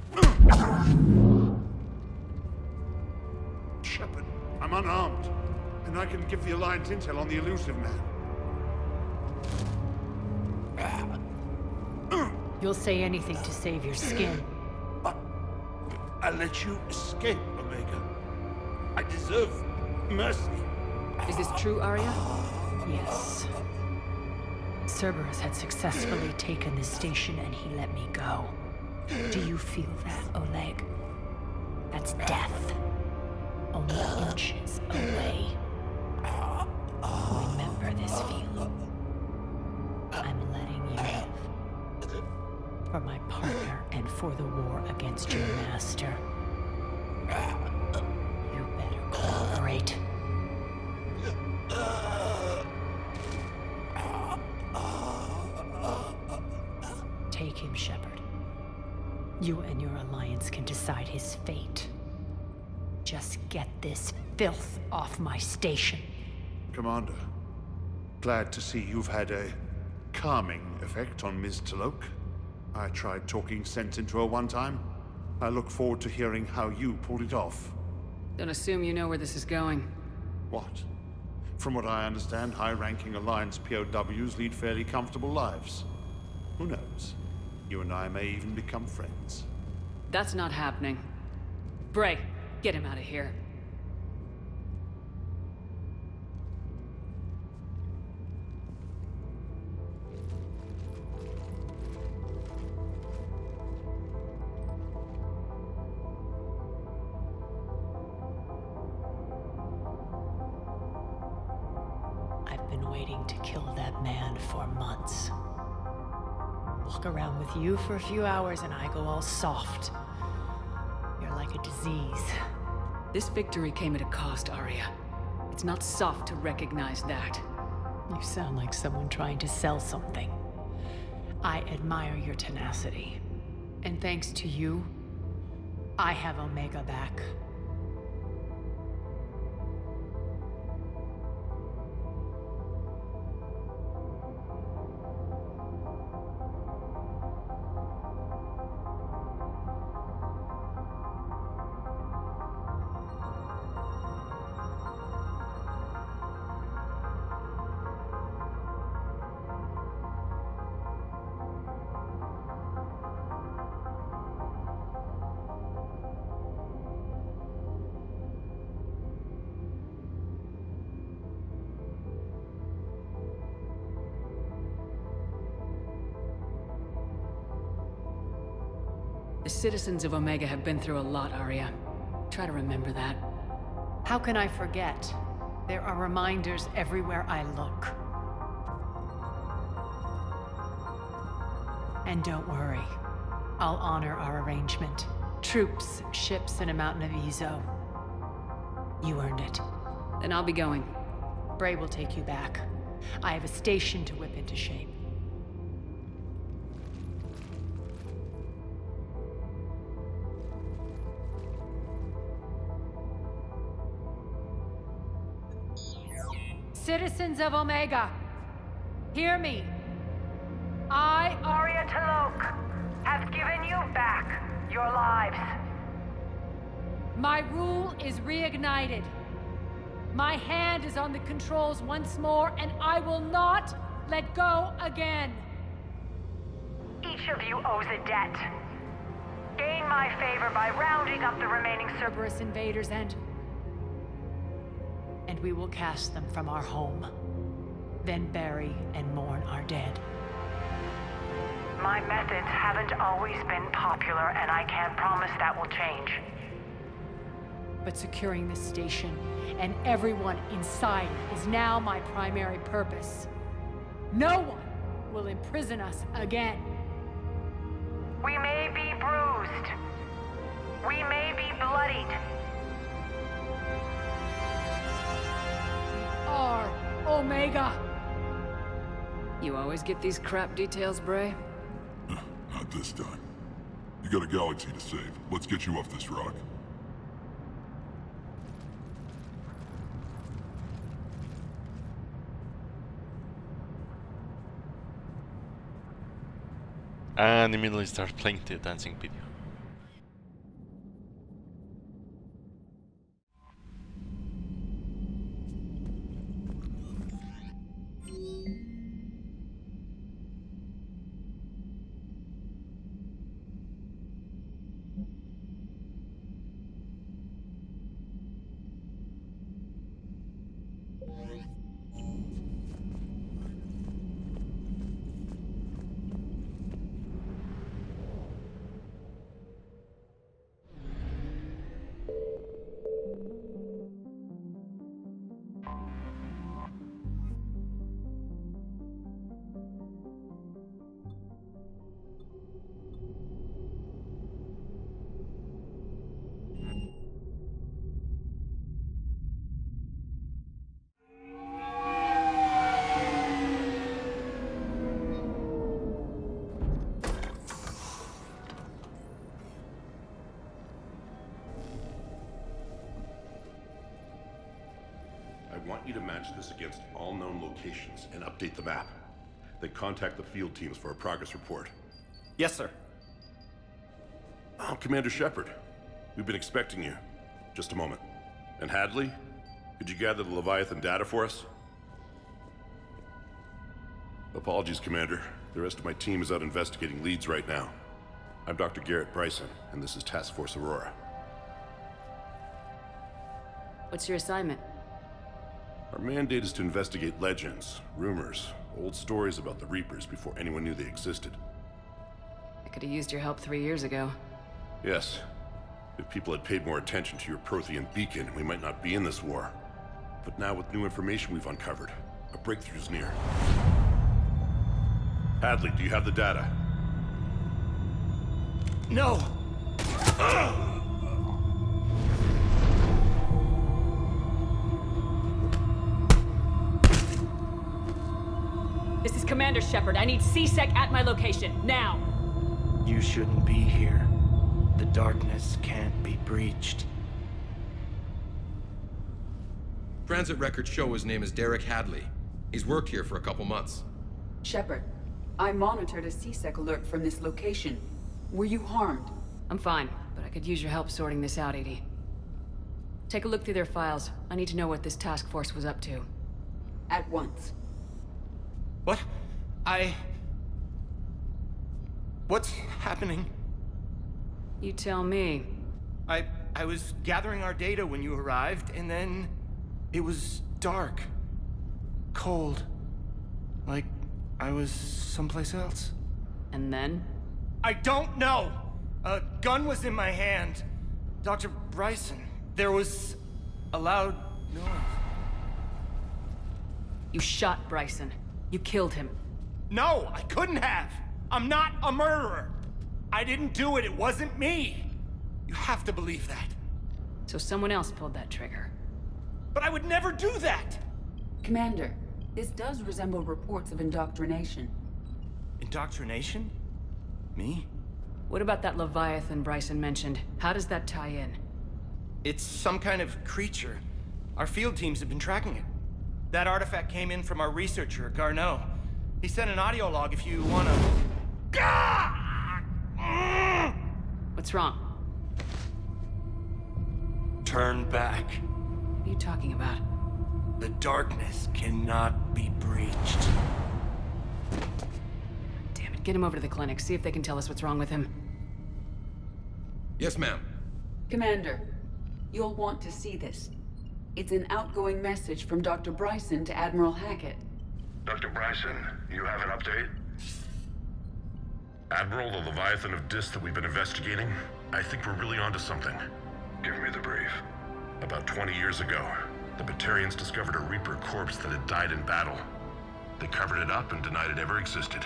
Shepard, I'm unarmed, and I can give the Alliance intel on the elusive man. You'll say anything to save your skin. I let you escape, Omega. I deserve mercy. Is this true, Arya? Yes. Cerberus had successfully taken this station and he let me go. Do you feel that, Oleg? That's death. Only inches away. Remember this feeling. I'm letting you live. For my partner and for the war against your master. You better cooperate. Take him, Shepard. You and your Alliance can decide his fate. Just get this filth off my station. Commander, glad to see you've had a calming effect on Ms. T'Loak. I tried talking sense into her one time. I look forward to hearing how you pulled it off. Don't assume you know where this is going. What? From what I understand, high-ranking Alliance POWs lead fairly comfortable lives. Who knows? You and I may even become friends. That's not happening. Bray, get him out of here. I've been waiting to kill that man for months. Walk around with you for a few hours and I go all soft. You're like a disease. This victory came at a cost, Arya. It's not soft to recognize that. You sound like someone trying to sell something. I admire your tenacity. And thanks to you, I have Omega back. The citizens of Omega have been through a lot, Arya. Try to remember that. How can I forget? There are reminders everywhere I look. And don't worry. I'll honor our arrangement. Troops, ships, and a mountain of Ezo. You earned it. Then I'll be going. Bray will take you back. I have a station to whip into shape. Citizens of Omega, hear me. I, Arya T'Loak, have given you back your lives. My rule is reignited. My hand is on the controls once more, and I will not let go again. Each of you owes a debt. Gain my favor by rounding up the remaining Cerberus invaders and we will cast them from our home. Then bury and mourn our dead. My methods haven't always been popular, and I can't promise that will change. But securing this station and everyone inside it is now my primary purpose. No one will imprison us again. We may be bruised. We may be bloodied. We are Omega. You always get these crap details, Bray? Not this time. You got a galaxy to save. Let's get you off this rock. And immediately start playing the dancing video. I want you to match this against all known locations and update the map. Then contact the field teams for a progress report. Yes, sir. Oh, Commander Shepard. We've been expecting you. Just a moment. And Hadley? Could you gather the Leviathan data for us? Apologies, Commander. The rest of my team is out investigating leads right now. I'm Dr. Garrett Bryson, and this is Task Force Aurora. What's your assignment? Our mandate is to investigate legends, rumors, old stories about the Reapers before anyone knew they existed. I could have used your help 3 years ago. Yes. If people had paid more attention to your Prothean beacon, we might not be in this war. But now with new information we've uncovered, a breakthrough's near. Hadley, do you have the data? No! This is Commander Shepard. I need C-Sec at my location, now! You shouldn't be here. The darkness can't be breached. Transit records show his name is Derek Hadley. He's worked here for a couple months. Shepard, I monitored a C-Sec alert from this location. Were you harmed? I'm fine, but I could use your help sorting this out, EDI. Take a look through their files. I need to know what this task force was up to. At once. What? What's happening? You tell me. I was gathering our data when you arrived, and then it was dark. Cold. Like I was someplace else. And then? I don't know! A gun was in my hand. Dr. Bryson, there was a loud noise. You shot Bryson. You killed him. No, I couldn't have! I'm not a murderer! I didn't do it, it wasn't me! You have to believe that. So someone else pulled that trigger. But I would never do that! Commander, this does resemble reports of indoctrination. Indoctrination? Me? What about that Leviathan Bryson mentioned? How does that tie in? It's some kind of creature. Our field teams have been tracking it. That artifact came in from our researcher, Garneau. He sent an audio log if you wanna... What's wrong? Turn back. What are you talking about? The darkness cannot be breached. Damn it, get him over to the clinic. See if they can tell us what's wrong with him. Yes, ma'am. Commander, you'll want to see this. It's an outgoing message from Dr. Bryson to Admiral Hackett. Dr. Bryson, you have an update? Admiral, the Leviathan of Dis that we've been investigating, I think we're really onto something. Give me the brief. About 20 years ago, the Batarians discovered a Reaper corpse that had died in battle. They covered it up and denied it ever existed.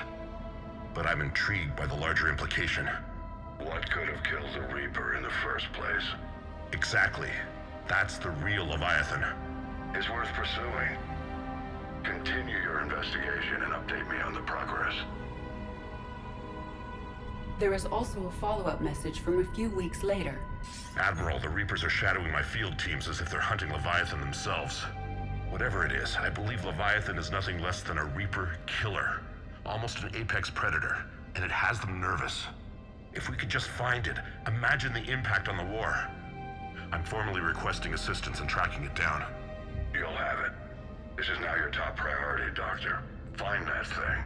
But I'm intrigued by the larger implication. What could have killed the Reaper in the first place? Exactly. That's the real Leviathan. It's worth pursuing. Continue your investigation and update me on the progress. There is also a follow-up message from a few weeks later. Admiral, the Reapers are shadowing my field teams as if they're hunting Leviathan themselves. Whatever it is, I believe Leviathan is nothing less than a Reaper killer. Almost an apex predator, and it has them nervous. If we could just find it, imagine the impact on the war. I'm formally requesting assistance in tracking it down. You'll have it. This is now your top priority, Doctor. Find that thing.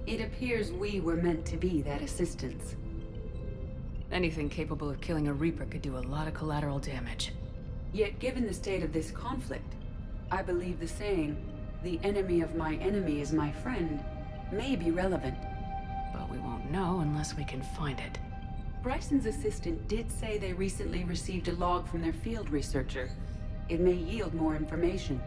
It appears we were meant to be that assistance. Anything capable of killing a Reaper could do a lot of collateral damage. Yet given the state of this conflict, I believe the saying, "The enemy of my enemy is my friend," may be relevant. But we won't know unless we can find it. Bryson's assistant did say they recently received a log from their field researcher. It may yield more information.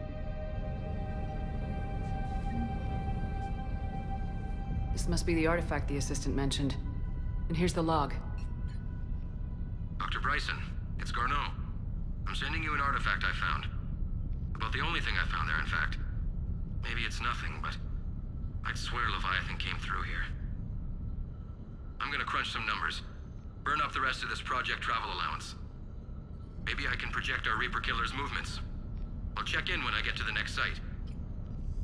This must be the artifact the assistant mentioned. And here's the log. Dr. Bryson, it's Garneau. I'm sending you an artifact I found. About the only thing I found there, in fact. Maybe it's nothing, but I'd swear Leviathan came through here. I'm gonna crunch some numbers. Burn up the rest of this project travel allowance. Maybe I can project our Reaper killer's movements. I'll check in when I get to the next site.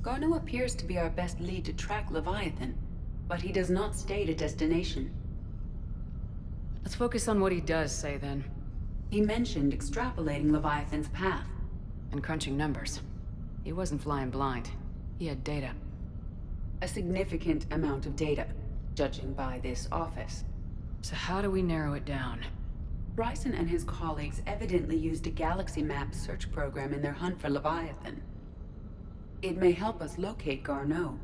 Garneau appears to be our best lead to track Leviathan, but he does not state a destination. Let's focus on what he does say, then. He mentioned extrapolating Leviathan's path. And crunching numbers. He wasn't flying blind. He had data. A significant amount of data, judging by this office. So how do we narrow it down? Bryson and his colleagues evidently used a galaxy map search program in their hunt for Leviathan. It may help us locate Garneau.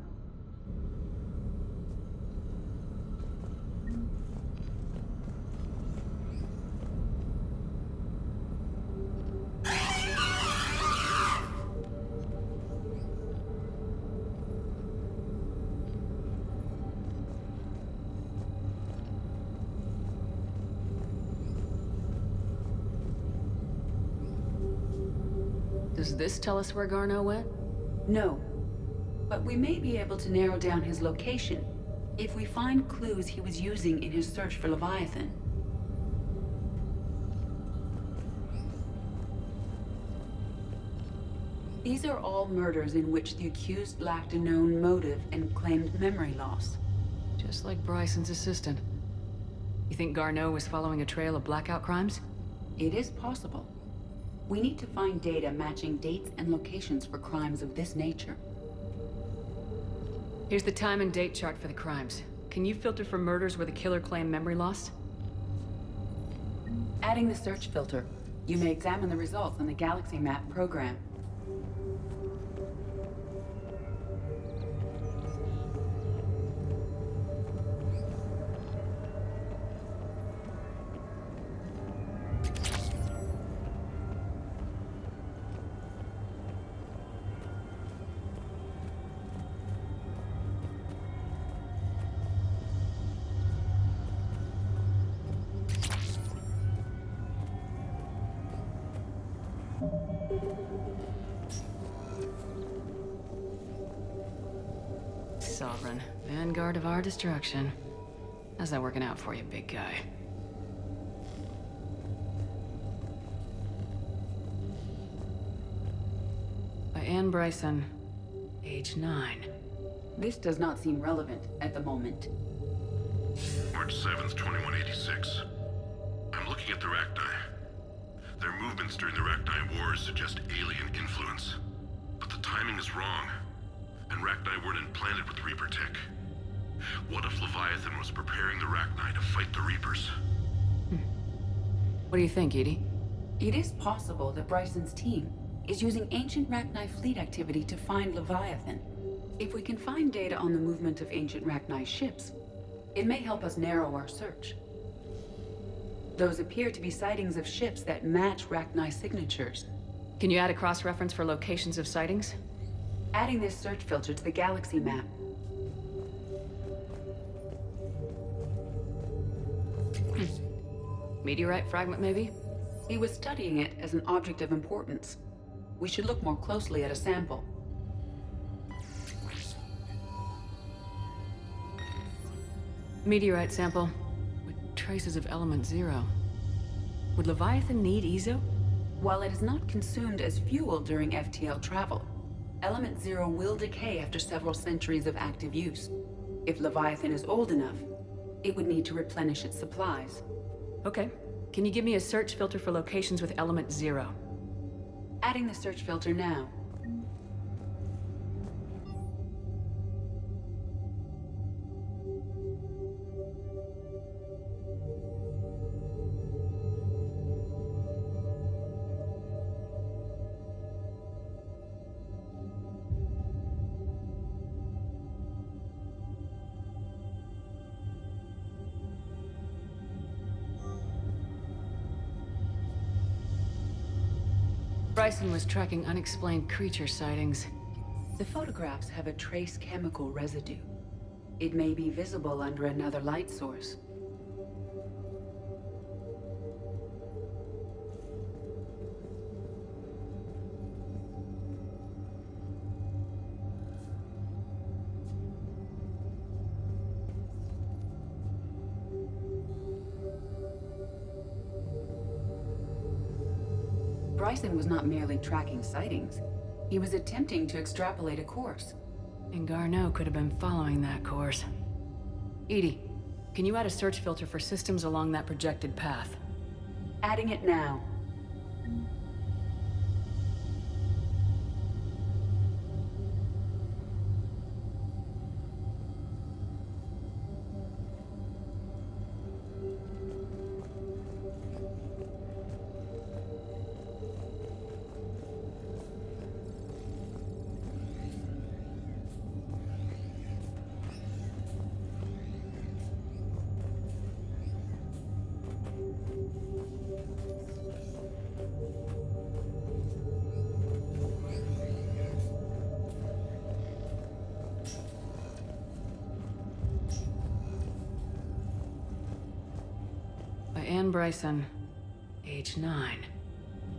Does this tell us where Garneau went? No. But we may be able to narrow down his location if we find clues he was using in his search for Leviathan. These are all murders in which the accused lacked a known motive and claimed memory loss. Just like Bryson's assistant. You think Garneau was following a trail of blackout crimes? It is possible. We need to find data matching dates and locations for crimes of this nature. Here's the time and date chart for the crimes. Can you filter for murders where the killer claimed memory loss? Adding the search filter, you may examine the results on the Galaxy Map program. Sovereign, vanguard of our destruction. How's that working out for you, big guy? By Anne Bryson, age 9. This does not seem relevant at the moment. March 7th, 2186. I'm looking at the Rachni. Their movements during the Rachni Wars suggest alien influence. But the timing is wrong. And Rachni weren't implanted with Reaper tech. What if Leviathan was preparing the Rachni to fight the Reapers? What do you think, Edie? It is possible that Bryson's team is using ancient Rachni fleet activity to find Leviathan. If we can find data on the movement of ancient Rachni ships, It may help us narrow our search. Those appear to be sightings of ships that match Rachni's signatures. Can you add a cross-reference for locations of sightings? Adding this search filter to the galaxy map. Meteorite fragment, maybe? He was studying it as an object of importance. We should look more closely at a sample. Meteorite sample with traces of element 0. Would Leviathan need Ezo? While it is not consumed as fuel during FTL travel, element 0 will decay after several centuries of active use. If Leviathan is old enough, it would need to replenish its supplies. Okay. Can you give me a search filter for locations with element 0? Adding the search filter now. Bryson was tracking unexplained creature sightings. The photographs have a trace chemical residue. It may be visible under another light source. Bryson was not merely tracking sightings. He was attempting to extrapolate a course. And Garneau could have been following that course. EDI, can you add a search filter for systems along that projected path? Adding it now. Anne Bryson, age 9.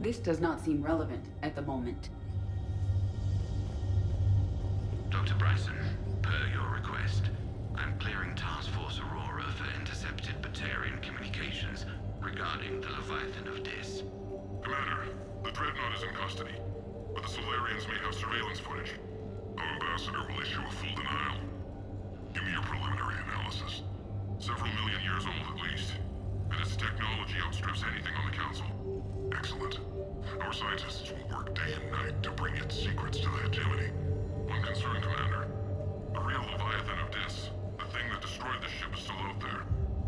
This does not seem relevant at the moment. Dr. Bryson, per your request, I'm clearing Task Force Aurora for intercepted Batarian communications regarding the Leviathan of Dis. Commander, the Dreadnought is in custody, but the Solarians may have surveillance footage. Our ambassador will issue a full denial. Give me your preliminary analysis. Several million years old at least. And its technology outstrips anything on the Council. Excellent. Our scientists will work day and night to bring its secrets to the hegemony. One concern, Commander. The real Leviathan of Dis, the thing that destroyed the ship, is still out there.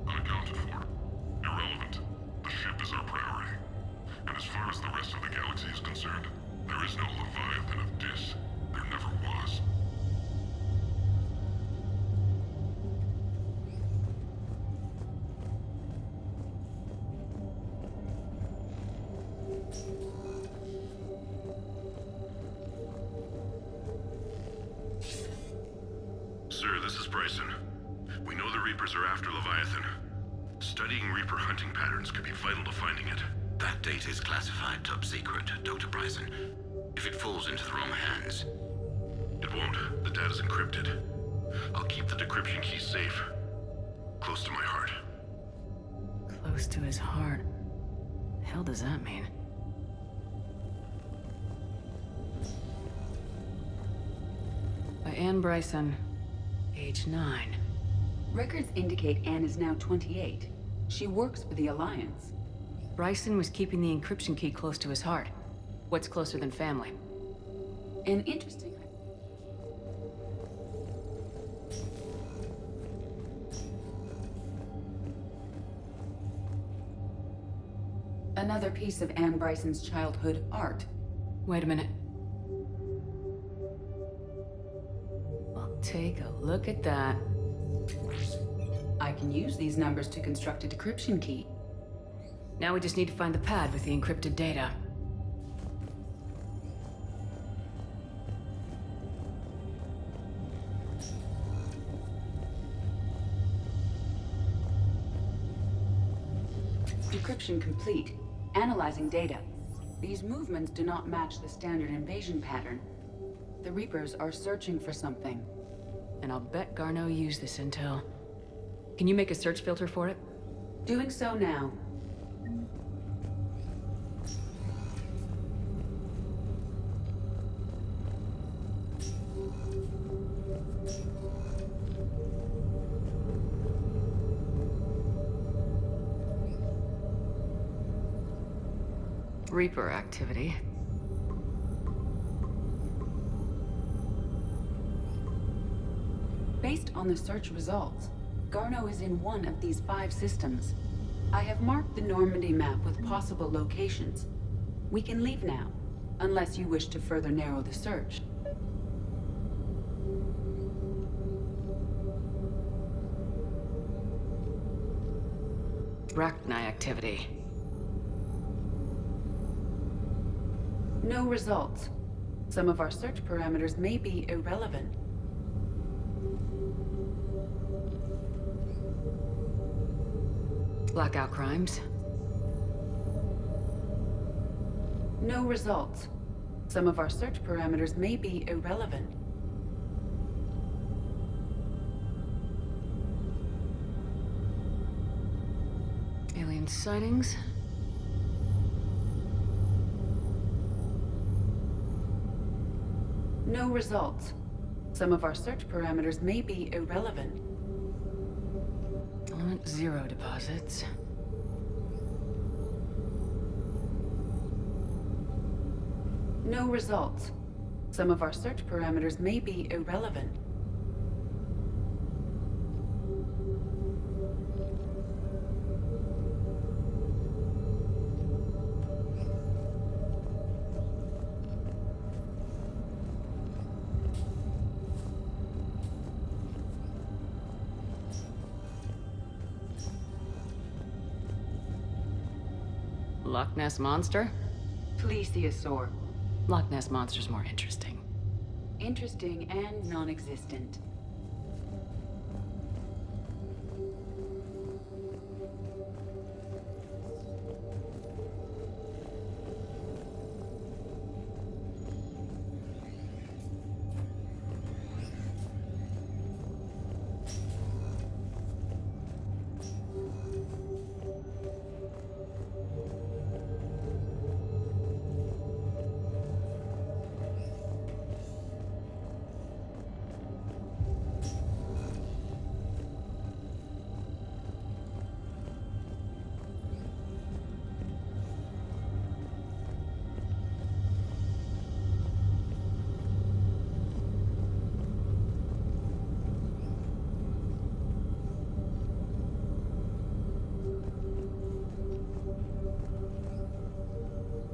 Unaccounted for. Irrelevant. The ship is our priority. And as far as the rest of the galaxy is concerned, there is no Leviathan of Dis. There never was. Sir, this is Bryson. We know the Reapers are after Leviathan. Studying Reaper hunting patterns could be vital to finding it. That data is classified top secret, Dr. Bryson. If it falls into the wrong hands... It won't. The data's encrypted. I'll keep the decryption key safe. Close to my heart. Close to his heart. The hell does that mean? By Anne Bryson, age 9. Records indicate Anne is now 28. She works for the Alliance. Bryson was keeping the encryption key close to his heart. What's closer than family? An interesting... Another piece of Anne Bryson's childhood art. Wait a minute. Well, take a look at that. can use these numbers to construct a decryption key. Now we just need to find the pad with the encrypted data. Decryption complete. Analyzing data. These movements do not match the standard invasion pattern. The Reapers are searching for something. And I'll bet Garneau used this intel. Can you make a search filter for it? Doing so now. Reaper activity. Based on the search results, Garneau is in one of these 5 systems. I have marked the Normandy map with possible locations. We can leave now, unless you wish to further narrow the search. Rachni activity. No results. Some of our search parameters may be irrelevant. Blackout crimes. No results. Some of our search parameters may be irrelevant. Alien sightings. No results. Some of our search parameters may be irrelevant. Element 0 deposits. No results. Some of our search parameters may be irrelevant. Loch Ness Monster? Plesiosaur. Loch Ness Monster's more interesting. Interesting and non-existent.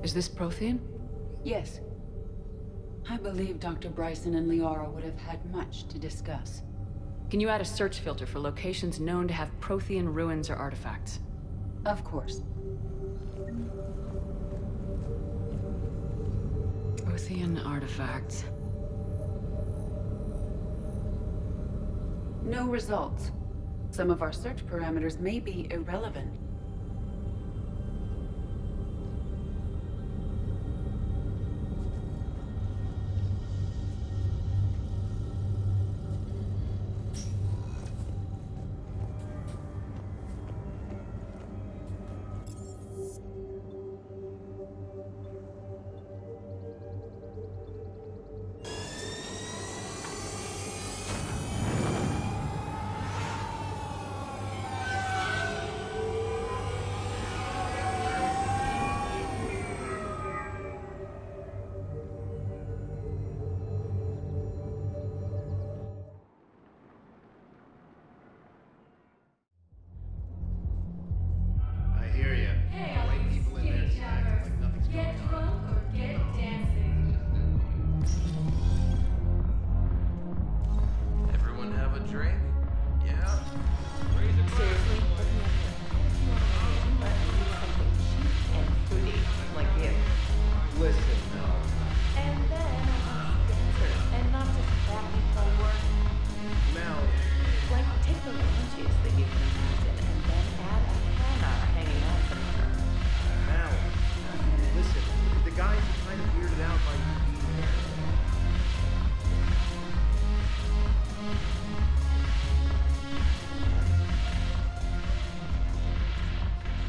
Is this Prothean? Yes. I believe Dr. Bryson and Liara would have had much to discuss. Can you add a search filter for locations known to have Prothean ruins or artifacts? Of course. Prothean artifacts. No results. Some of our search parameters may be irrelevant.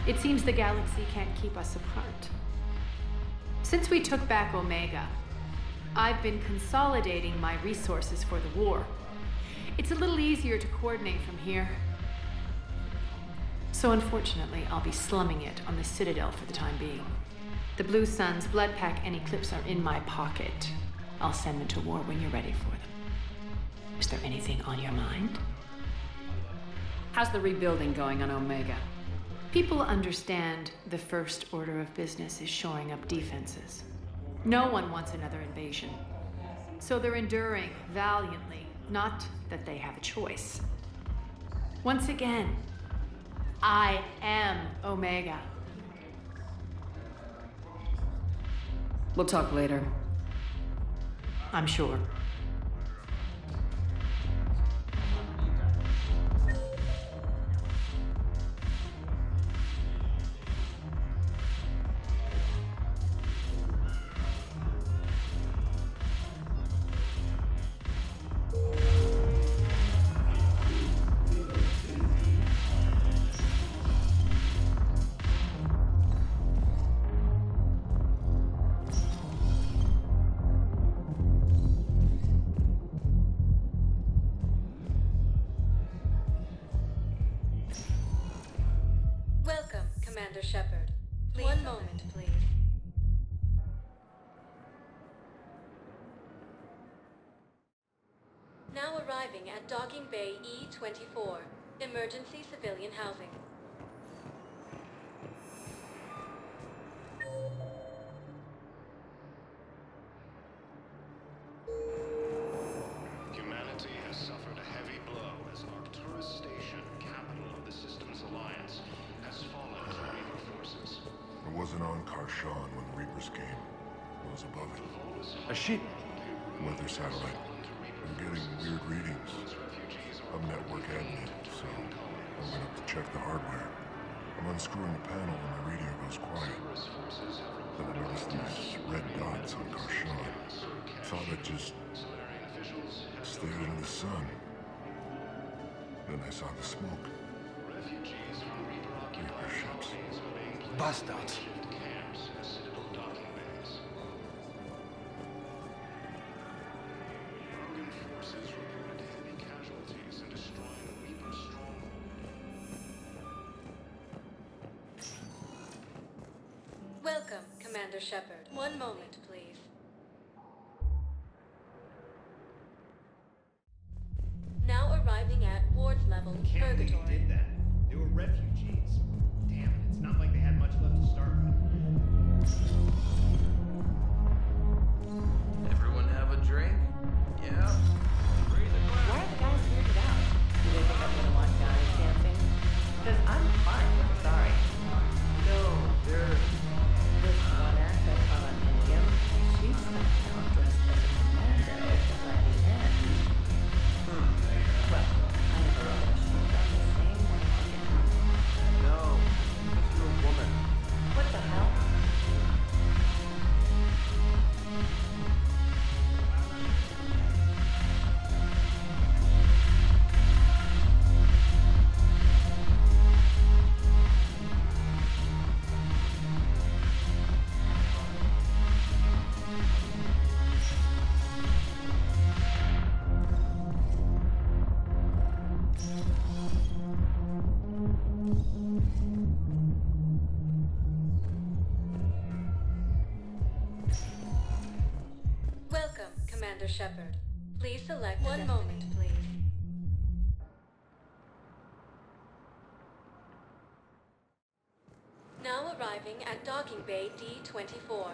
It seems the galaxy can't keep us apart. Since we took back Omega, I've been consolidating my resources for the war. It's a little easier to coordinate from here. So unfortunately, I'll be slumming it on the Citadel for the time being. The Blue Suns, Bloodpack, and Eclipse are in my pocket. I'll send them to war when you're ready for them. Is there anything on your mind? How's the rebuilding going on Omega? People understand the first order of business is shoring up defenses. No one wants another invasion. So they're enduring valiantly, not that they have a choice. Once again, I am Omega. We'll talk later. I'm sure. Welcome, Commander Shepard. One moment, please. Now arriving at Docking Bay E-24, emergency civilian housing. Humanity has suffered a heavy blow as Arcturus Station, capital of the Systems Alliance, has fallen to Reaper forces. I wasn't on Karshan when the Reapers came. I was above it. A ship? Weather satellite. I'm getting weird readings. I'm network admin, so I went up to check the hardware. I'm unscrewing the panel when my radio goes quiet. Then I noticed these red dots on Karshan. Thought I'd just stared into the sun. Then I saw the smoke. Reaper ships. Bastards. Welcome, Commander Shepard. One moment, please. Now arriving at Ward's level, Purgatory. Did that. They were refugees. Damn it, it's not like they had much left to start with. Everyone have a drink? Yeah? Why are the guys weirded out? Do they think I'm gonna want guys dancing? Because I'm fine, I'm sorry. No, they're... This one actor caught on Indium, she stepped out dressed as a commando at the end. Well, I never would have shown up the same way again. No, you're a woman. What the hell? Welcome, Commander Shepard. Please select one moment, please. Now arriving at Docking Bay D-24.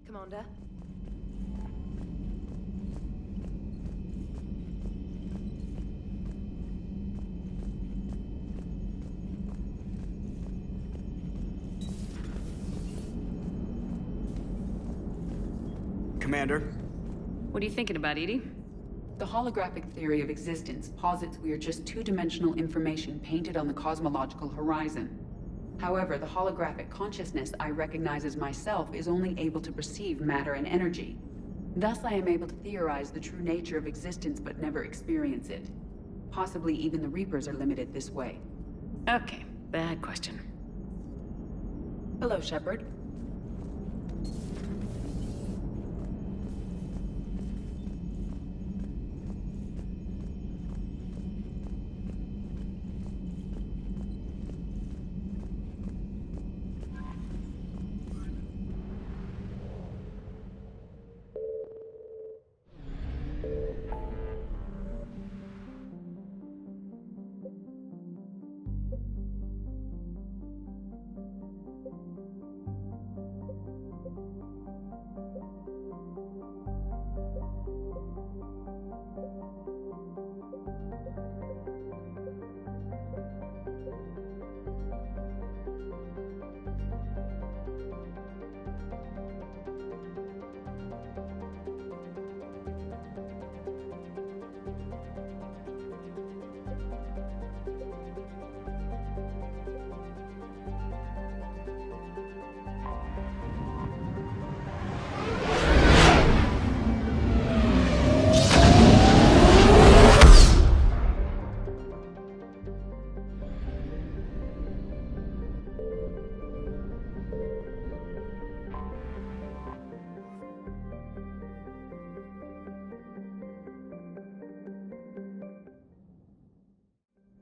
Commander? Commander. What are you thinking about, Edie? The holographic theory of existence posits we are just two-dimensional information painted on the cosmological horizon. However, the holographic consciousness I recognize as myself is only able to perceive matter and energy. Thus, I am able to theorize the true nature of existence but never experience it. Possibly even the Reapers are limited this way. Okay, bad question. Hello, Shepard.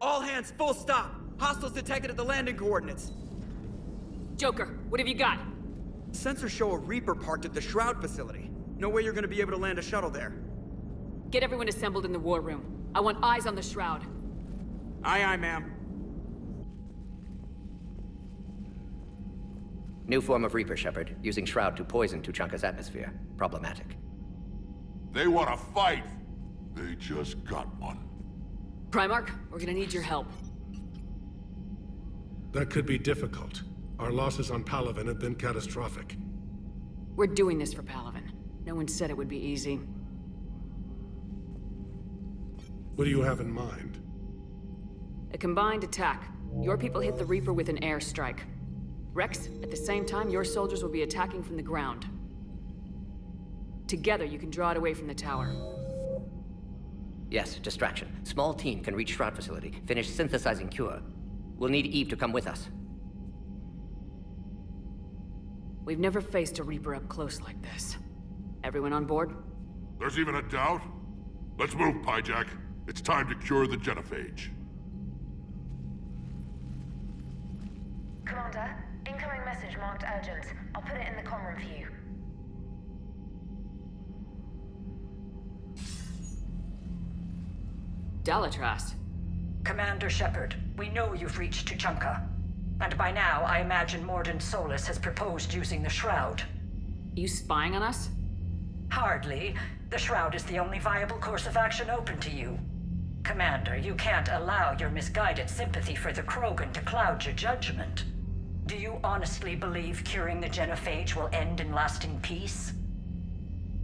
All hands, full stop! Hostiles detected at the landing coordinates. Joker, what have you got? Sensors show a Reaper parked at the Shroud facility. No way you're gonna be able to land a shuttle there. Get everyone assembled in the war room. I want eyes on the Shroud. Aye, aye, ma'am. New form of Reaper, Shepard, using Shroud to poison Tuchanka's atmosphere. Problematic. They want to fight. They just got one. Primarch, we're gonna need your help. That could be difficult. Our losses on Palaven have been catastrophic. We're doing this for Palaven. No one said it would be easy. What do you have in mind? A combined attack. Your people hit the Reaper with an airstrike. Rex, at the same time, your soldiers will be attacking from the ground. Together, you can draw it away from the tower. Yes, distraction. Small team can reach Shroud facility, finish synthesizing Cure. We'll need Eve to come with us. We've never faced a Reaper up close like this. Everyone on board? There's even a doubt? Let's move, Pyjak. It's time to cure the genophage. Commander, incoming message marked urgent. I'll put it in the comm room for you. Dalatras. Commander Shepard, we know you've reached Tuchanka. And by now, I imagine Mordin Solus has proposed using the Shroud. You spying on us? Hardly. The Shroud is the only viable course of action open to you. Commander, you can't allow your misguided sympathy for the Krogan to cloud your judgment. Do you honestly believe curing the genophage will end in lasting peace?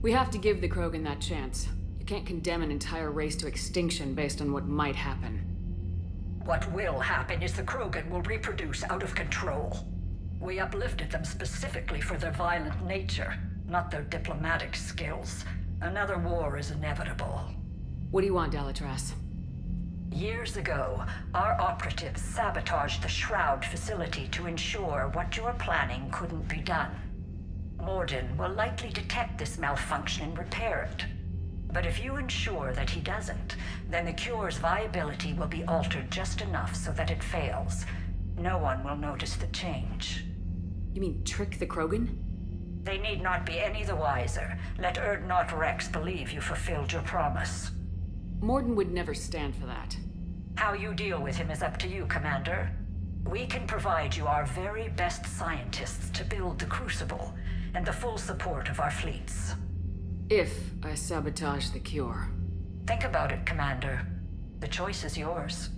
We have to give the Krogan that chance. You can't condemn an entire race to extinction based on what might happen. What will happen is the Krogan will reproduce out of control. We uplifted them specifically for their violent nature, not their diplomatic skills. Another war is inevitable. What do you want, Dalatras? Years ago, our operatives sabotaged the Shroud facility to ensure what you were planning couldn't be done. Mordin will likely detect this malfunction and repair it. But if you ensure that he doesn't, then the cure's viability will be altered just enough so that it fails. No one will notice the change. You mean trick the Krogan? They need not be any the wiser. Let Urdnot Rex believe you fulfilled your promise. Mordin would never stand for that. How you deal with him is up to you, Commander. We can provide you our very best scientists to build the Crucible, and the full support of our fleets. If I sabotage the cure. Think about it, Commander. The choice is yours.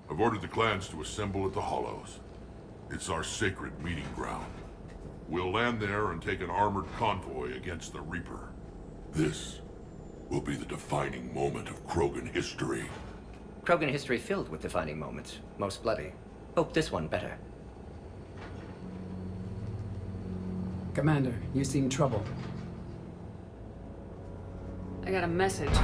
I've ordered the clans to assemble at the Hollows. It's our sacred meeting ground. We'll land there and take an armored convoy against the Reaper. This will be the defining moment of Krogan history. Krogan history filled with defining moments, most bloody. Hope this one better. Commander, you seem troubled. I got a message.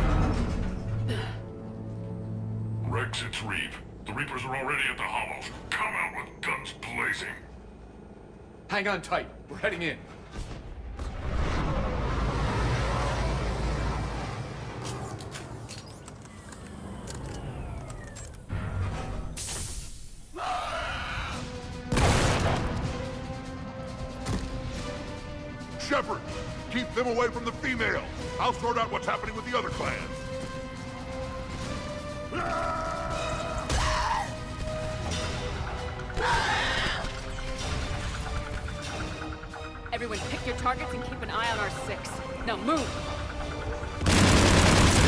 Rex, it's Reeve. The Reapers are already at the Hollows. Come out with guns blazing. Hang on tight. We're heading in. Shepard, keep them away from the females. I'll sort out what's happening with the other clans. Everyone pick your targets and keep an eye on our 6. Now move!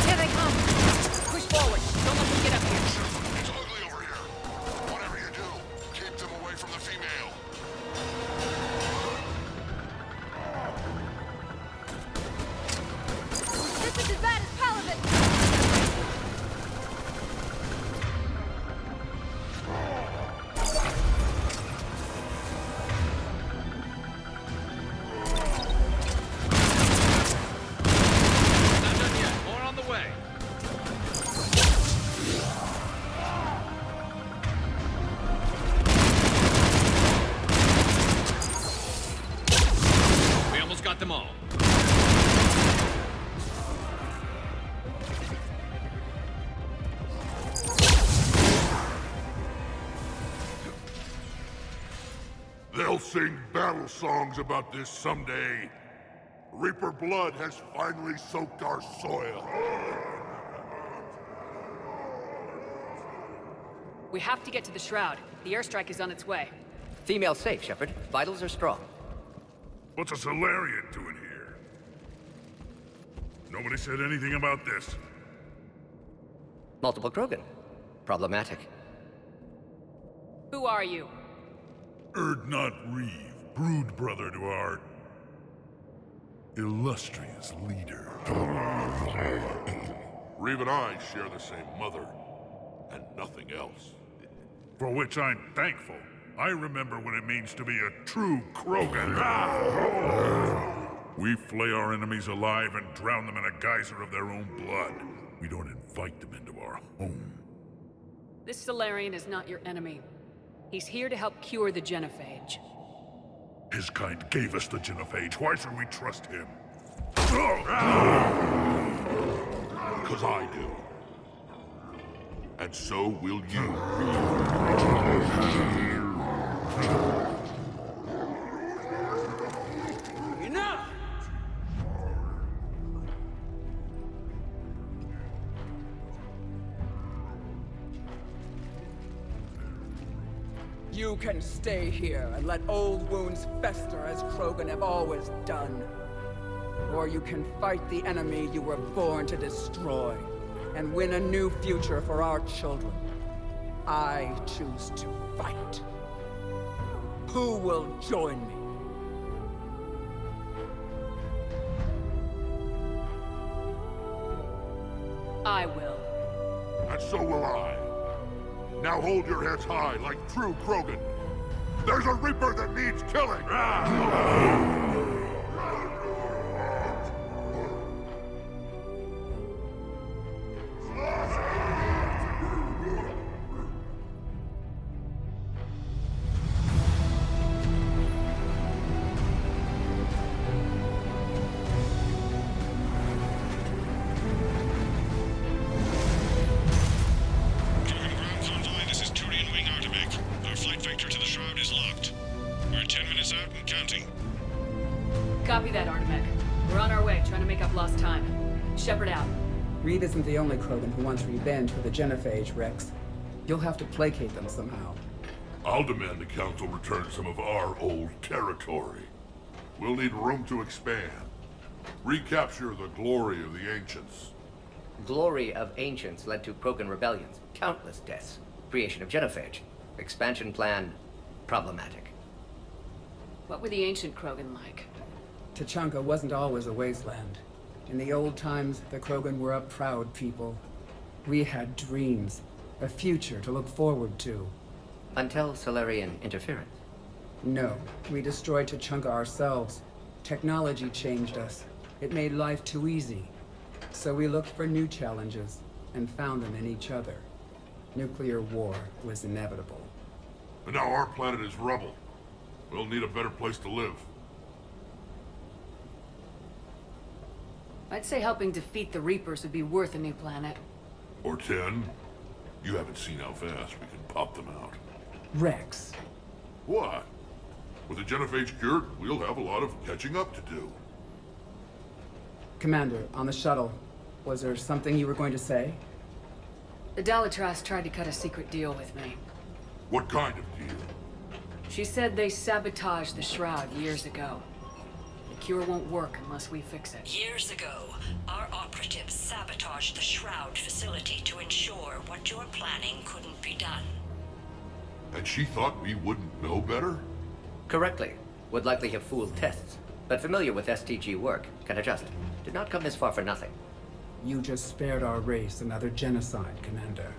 Here they come! Push forward. Don't let them get up here. It's ugly over here. Whatever you do, keep them away from the female. This is as bad as Palavin! Not done yet. More on the way. We almost got them all. They'll sing battle songs about this someday. Reaper blood has finally soaked our soil. We have to get to the Shroud. The airstrike is on its way. Female safe, Shepard. Vitals are strong. What's a Solarian doing here? Nobody said anything about this. Multiple Krogan. Problematic. Who are you? Urdnot Reeve, brood brother to our illustrious leader. Reeve and I share the same mother, and nothing else. For which I'm thankful. I remember what it means to be a true Krogan. We flay our enemies alive and drown them in a geyser of their own blood. We don't invite them into our home. This Solarian is not your enemy. He's here to help cure the Genophage. His kind gave us the Genophage. Why should we trust him? Because I do. And so will you. Enough! You can stay here and let old wounds fester as Krogan have always done. Or you can fight the enemy you were born to destroy, and win a new future for our children. I choose to fight. Who will join me? I will. And so will I. Now hold your heads high like true Krogan. There's a Reaper that needs killing! Reed isn't the only Krogan who wants revenge for the Genophage, Rex. You'll have to placate them somehow. I'll demand the Council return some of our old territory. We'll need room to expand. Recapture the glory of the Ancients. Glory of Ancients led to Krogan rebellions, countless deaths, creation of Genophage. Expansion plan, problematic. What were the ancient Krogan like? Tuchanka wasn't always a wasteland. In the old times, the Krogan were a proud people. We had dreams, a future to look forward to. Until Solarian interference. No, we destroyed Tuchanka ourselves. Technology changed us. It made life too easy. So we looked for new challenges, and found them in each other. Nuclear war was inevitable. And now our planet is rubble. We'll need a better place to live. I'd say helping defeat the Reapers would be worth a new planet. Or 10. You haven't seen how fast we can pop them out. Rex. What? With the Genophage cured, we'll have a lot of catching up to do. Commander, on the shuttle, was there something you were going to say? The Dalitras tried to cut a secret deal with me. What kind of deal? She said they sabotaged the Shroud years ago. The cure won't work unless we fix it. Years ago, our operatives sabotaged the Shroud facility to ensure what you were planning couldn't be done. And she thought we wouldn't know better? Correctly. Would likely have fooled tests. But familiar with STG work, can adjust. Did not come this far for nothing. You just spared our race another genocide, Commander.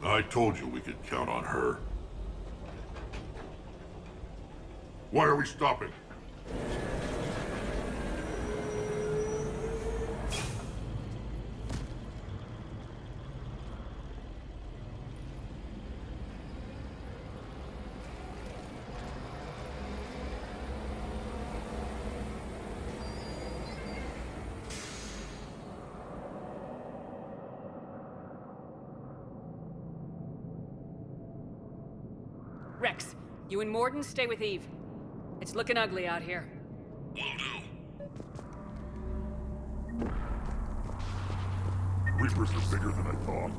I told you we could count on her. Why are we stopping? Rex, you and Mordin stay with Eve. It's looking ugly out here. Will do. Reapers are bigger than I thought.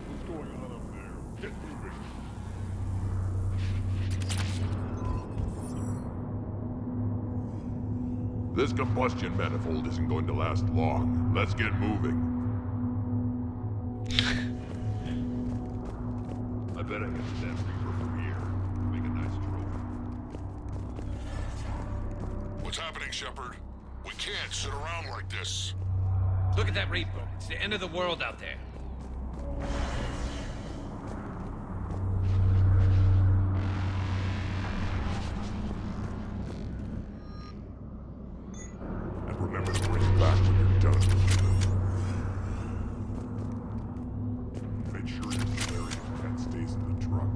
What's going on up there? Get moving. This combustion manifold isn't going to last long. Let's get moving. I bet I get that Reaper from here. Make a nice trophy. What's happening, Shepard? We can't sit around like this. Look at that Reaper. It's the end of the world out there. And remember to bring it back when you're done. Make sure your Solarian pet stays in the truck.